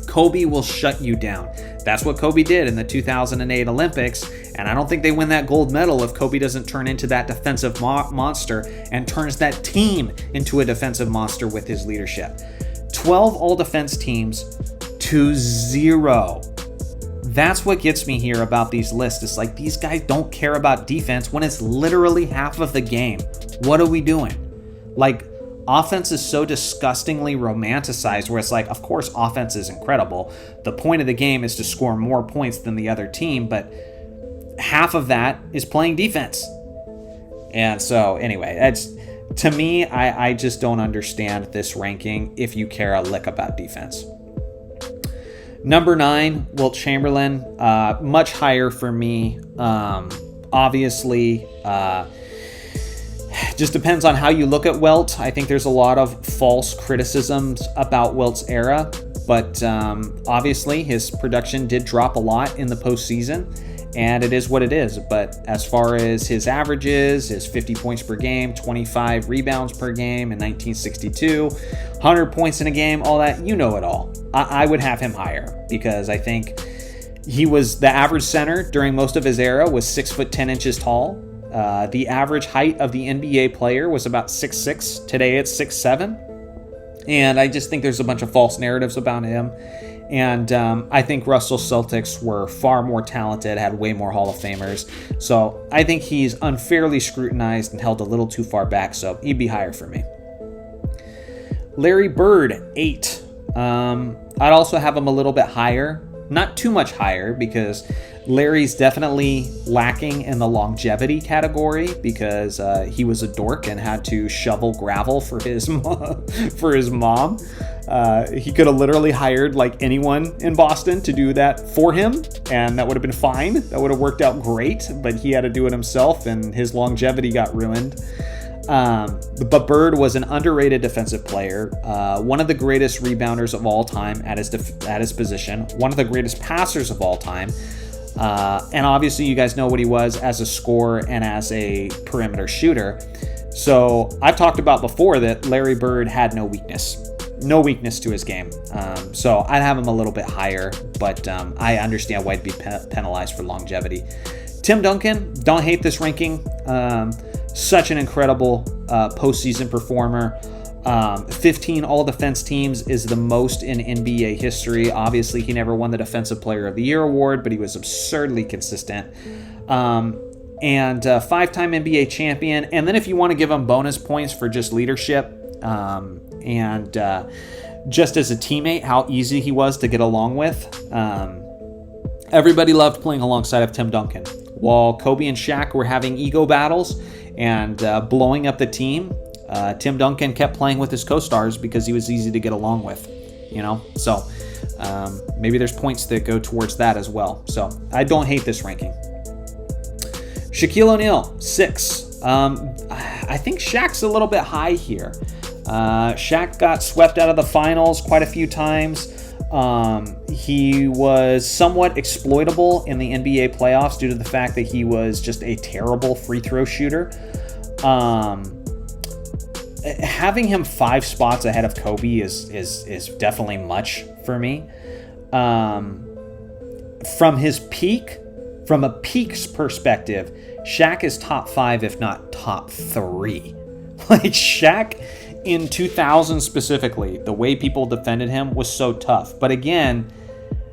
[SPEAKER 1] Kobe will shut you down. That's what Kobe did in the 2008 Olympics, and I don't think they win that gold medal if Kobe doesn't turn into that defensive monster and turns that team into a defensive monster with his leadership. 12 all-defense teams to 0. That's what gets me here about these lists. It's like these guys don't care about defense when it's literally half of the game. What are we doing? Offense is so disgustingly romanticized where it's like, of course, offense is incredible. The point of the game is to score more points than the other team, but half of that is playing defense. And so, anyway, to me, I just don't understand this ranking if you care a lick about defense. Number 9, Wilt Chamberlain, much higher for me. Obviously, just depends on how you look at Wilt. I think there's a lot of false criticisms about Wilt's era, but obviously his production did drop a lot in the postseason, and it is what it is. But as far as his averages, his 50 points per game, 25 rebounds per game in 1962, 100 points in a game, all that, you know it all. I would have him higher because I think he was the average center during most of his era was 6'10" tall. The average height of the NBA player was about 6'6". Today it's 6'7". And I just think there's a bunch of false narratives about him. And I think Russell Celtics were far more talented, had way more Hall of Famers. So I think he's unfairly scrutinized and held a little too far back. So he'd be higher for me. Larry Bird, 8. I'd also have him a little bit higher. Not too much higher because Larry's definitely lacking in the longevity category because he was a dork and had to shovel gravel for his mom. He could have literally hired anyone in Boston to do that for him, and that would have been fine. That would have worked out great, but he had to do it himself, and his longevity got ruined. But Bird was an underrated defensive player, one of the greatest rebounders of all time at his position, one of the greatest passers of all time. And obviously you guys know what he was as a scorer and as a perimeter shooter. So I've talked about before that Larry Bird had no weakness to his game. So I'd have him a little bit higher, but I understand why he'd be penalized for longevity. Tim Duncan, don't hate this ranking. Such an incredible postseason performer. 15 all-defense teams is the most in NBA history. Obviously, he never won the Defensive Player of the Year award, but he was absurdly consistent. And 5-time NBA champion. And then if you want to give him bonus points for just leadership and just as a teammate, how easy he was to get along with. Everybody loved playing alongside of Tim Duncan. While Kobe and Shaq were having ego battles and blowing up the team, Tim Duncan kept playing with his co-stars because he was easy to get along with, So maybe there's points that go towards that as well. So I don't hate this ranking. Shaquille O'Neal, 6. I think Shaq's a little bit high here. Shaq got swept out of the finals quite a few times. He was somewhat exploitable in the NBA playoffs due to the fact that he was just a terrible free throw shooter. Having him 5 spots ahead of Kobe is definitely much for me. From a peak's perspective, Shaq is top 5, if not top 3. Like Shaq in 2000 specifically, the way people defended him was so tough. But again,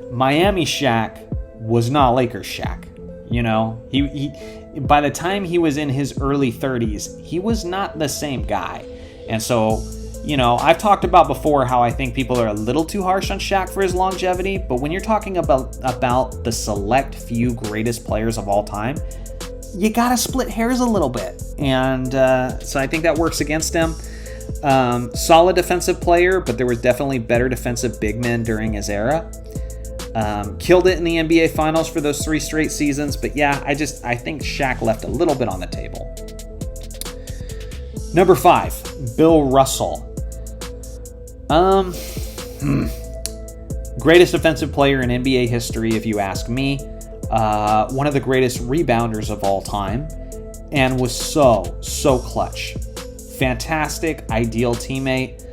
[SPEAKER 1] Miami Shaq was not Lakers Shaq. He by the time he was in his early 30s, he was not the same guy. And so, I've talked about before how I think people are a little too harsh on Shaq for his longevity, but when you're talking about the select few greatest players of all time, you gotta split hairs a little bit. And so I think that works against him. Solid defensive player, but there was definitely better defensive big men during his era. Killed it in the NBA Finals for those 3 straight seasons, but yeah, I think Shaq left a little bit on the table. Number 5, Bill Russell. Greatest defensive player in NBA history, if you ask me. One of the greatest rebounders of all time, and was so clutch. Fantastic, ideal teammate.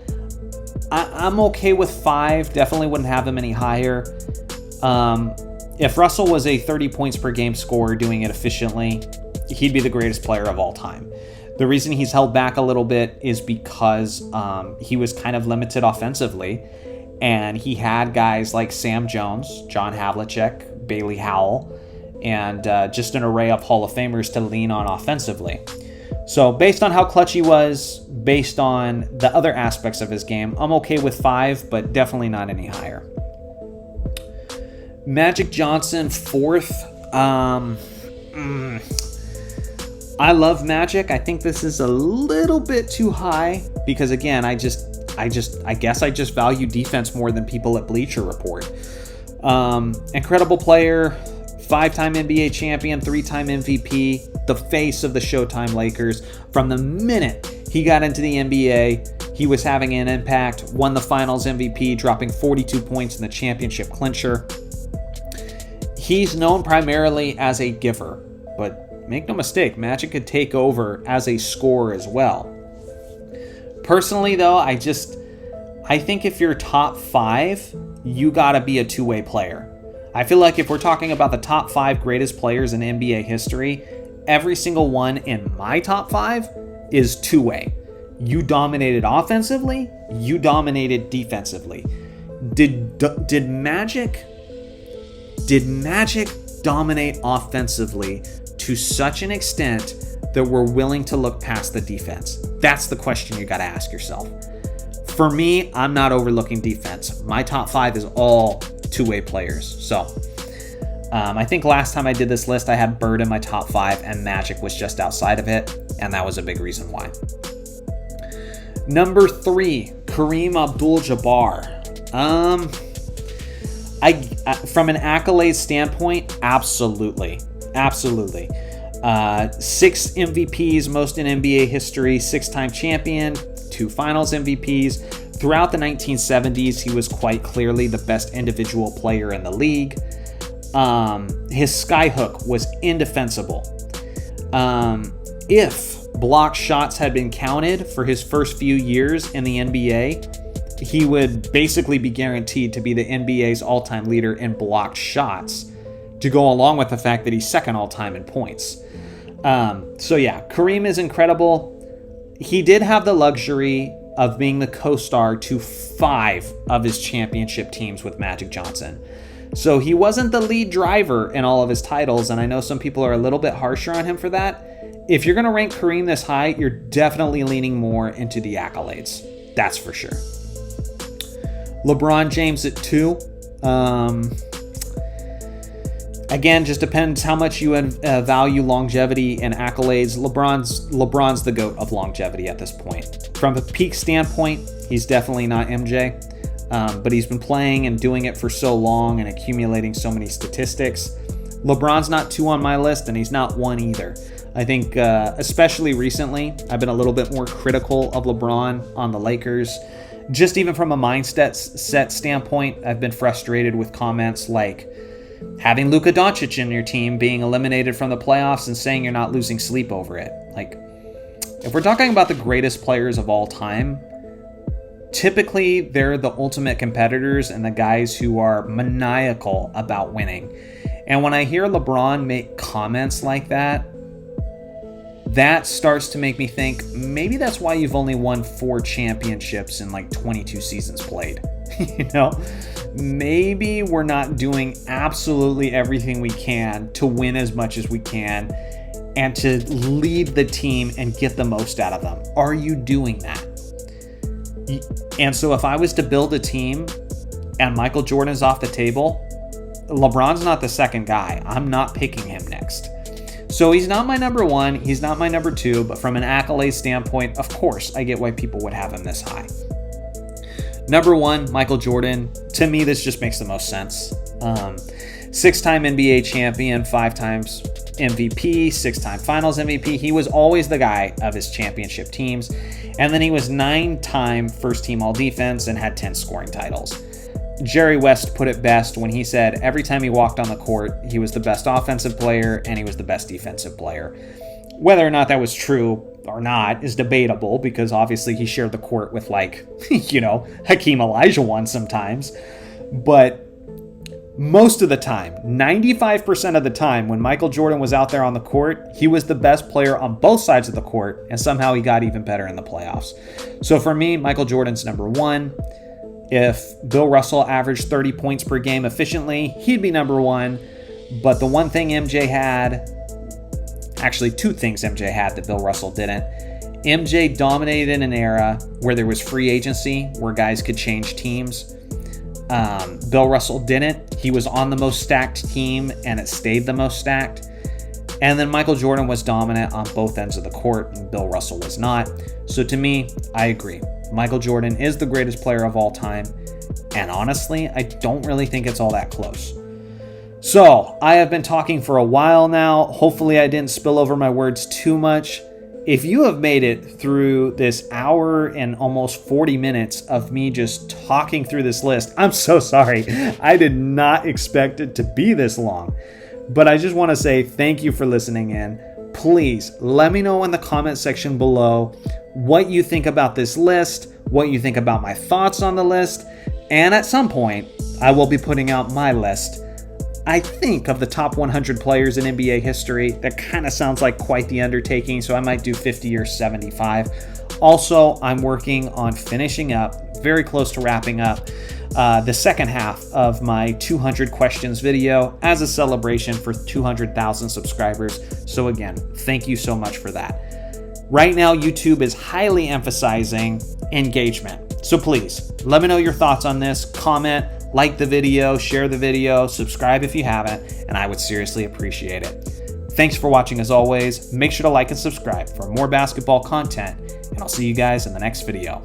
[SPEAKER 1] I'm okay with 5. Definitely wouldn't have him any higher. If Russell was a 30 points per game scorer doing it efficiently, he'd be the greatest player of all time. The reason he's held back a little bit is because he was kind of limited offensively, and he had guys like Sam Jones, John Havlicek, Bailey Howell, and just an array of Hall of Famers to lean on offensively. So based on how clutch he was, based on the other aspects of his game, I'm okay with 5, but definitely not any higher. Magic Johnson, 4th. I love Magic. I think this is a little bit too high because, again, I guess I just value defense more than people at Bleacher Report. Incredible player, 5-time NBA champion, 3-time MVP, the face of the Showtime Lakers. From the minute he got into the NBA, he was having an impact, won the Finals MVP, dropping 42 points in the championship clincher. He's known primarily as a giver, but make no mistake, Magic could take over as a scorer as well. Personally, though, I think if you're top 5, you gotta be a two-way player. I feel like if we're talking about the top 5 greatest players in NBA history, every single one in my top 5 is two-way. You dominated offensively, you dominated defensively. Did Magic dominate offensively to such an extent that we're willing to look past the defense? That's the question you got to ask yourself. For me, I'm not overlooking defense. My top 5 is all two-way players. So I think last time I did this list, I had Bird in my top 5 and Magic was just outside of it, and that was a big reason why. Number 3, Kareem Abdul-Jabbar. From an accolade standpoint, absolutely. 6 MVPs, most in NBA history, 6-time champion, 2 finals MVPs. Throughout the 1970s, he was quite clearly the best individual player in the league. His skyhook was indefensible. If blocked shots had been counted for his first few years in the NBA, he would basically be guaranteed to be the NBA's all-time leader in blocked shots, to go along with the fact that he's second all-time in points. So yeah, Kareem is incredible. He did have the luxury of being the co-star to 5 of his championship teams with Magic Johnson. So he wasn't the lead driver in all of his titles, and I know some people are a little bit harsher on him for that. If you're going to rank Kareem this high, you're definitely leaning more into the accolades. That's for sure. LeBron James at 2. Again, just depends how much you value longevity and accolades. LeBron's the GOAT of longevity at this point. From a peak standpoint, he's definitely not MJ, but he's been playing and doing it for so long and accumulating so many statistics. LeBron's not 2 on my list, and he's not 1 either. I think, especially recently, I've been a little bit more critical of LeBron on the Lakers. Just even from a mindset standpoint, I've been frustrated with comments like having Luka Doncic in your team being eliminated from the playoffs and saying you're not losing sleep over it. Like, if we're talking about the greatest players of all time, typically they're the ultimate competitors and the guys who are maniacal about winning. And when I hear LeBron make comments like that, that starts to make me think maybe that's why you've only won 4 championships in like 22 seasons played. Maybe we're not doing absolutely everything we can to win as much as we can and to lead the team and get the most out of them. Are you doing that? And so if I was to build a team and Michael Jordan's off the table, LeBron's not the second guy. I'm not picking him next. So he's not my number 1, he's not my number 2, but from an accolade standpoint, of course, I get why people would have him this high. Number 1, Michael Jordan. To me, this just makes the most sense. 6-time NBA champion, 5 times MVP, 6-time finals MVP. He was always the guy of his championship teams. And then he was 9-time first team all defense and had 10 scoring titles. Jerry West put it best when he said every time he walked on the court, he was the best offensive player and he was the best defensive player. Whether or not that was true or not is debatable because obviously he shared the court with Hakeem Olajuwon sometimes. But most of the time, 95% of the time when Michael Jordan was out there on the court, he was the best player on both sides of the court and somehow he got even better in the playoffs. So for me, Michael Jordan's number 1. If Bill Russell averaged 30 points per game efficiently, he'd be number 1. But the one thing MJ had, actually 2 things MJ had that Bill Russell didn't. MJ dominated in an era where there was free agency, where guys could change teams. Bill Russell didn't. He was on the most stacked team and it stayed the most stacked. And then Michael Jordan was dominant on both ends of the court and Bill Russell was not. So to me, I agree. Michael Jordan is the greatest player of all time. And honestly, I don't really think it's all that close. So I have been talking for a while now. Hopefully I didn't spill over my words too much. If you have made it through this hour and almost 40 minutes of me just talking through this list, I'm so sorry. I did not expect it to be this long. But I just want to say thank you for listening in. Please let me know in the comment section below what you think about this list, what you think about my thoughts on the list, and at some point, I will be putting out my list. I think of the top 100 players in NBA history. That kind of sounds like quite the undertaking, so I might do 50 or 75. Also, I'm working on finishing up, very close to wrapping up, the second half of my 200 questions video as a celebration for 200,000 subscribers. So again, thank you so much for that. Right now, YouTube is highly emphasizing engagement. So please, let me know your thoughts on this. Comment, like the video, share the video, subscribe if you haven't, and I would seriously appreciate it. Thanks for watching as always. Make sure to like and subscribe for more basketball content, and I'll see you guys in the next video.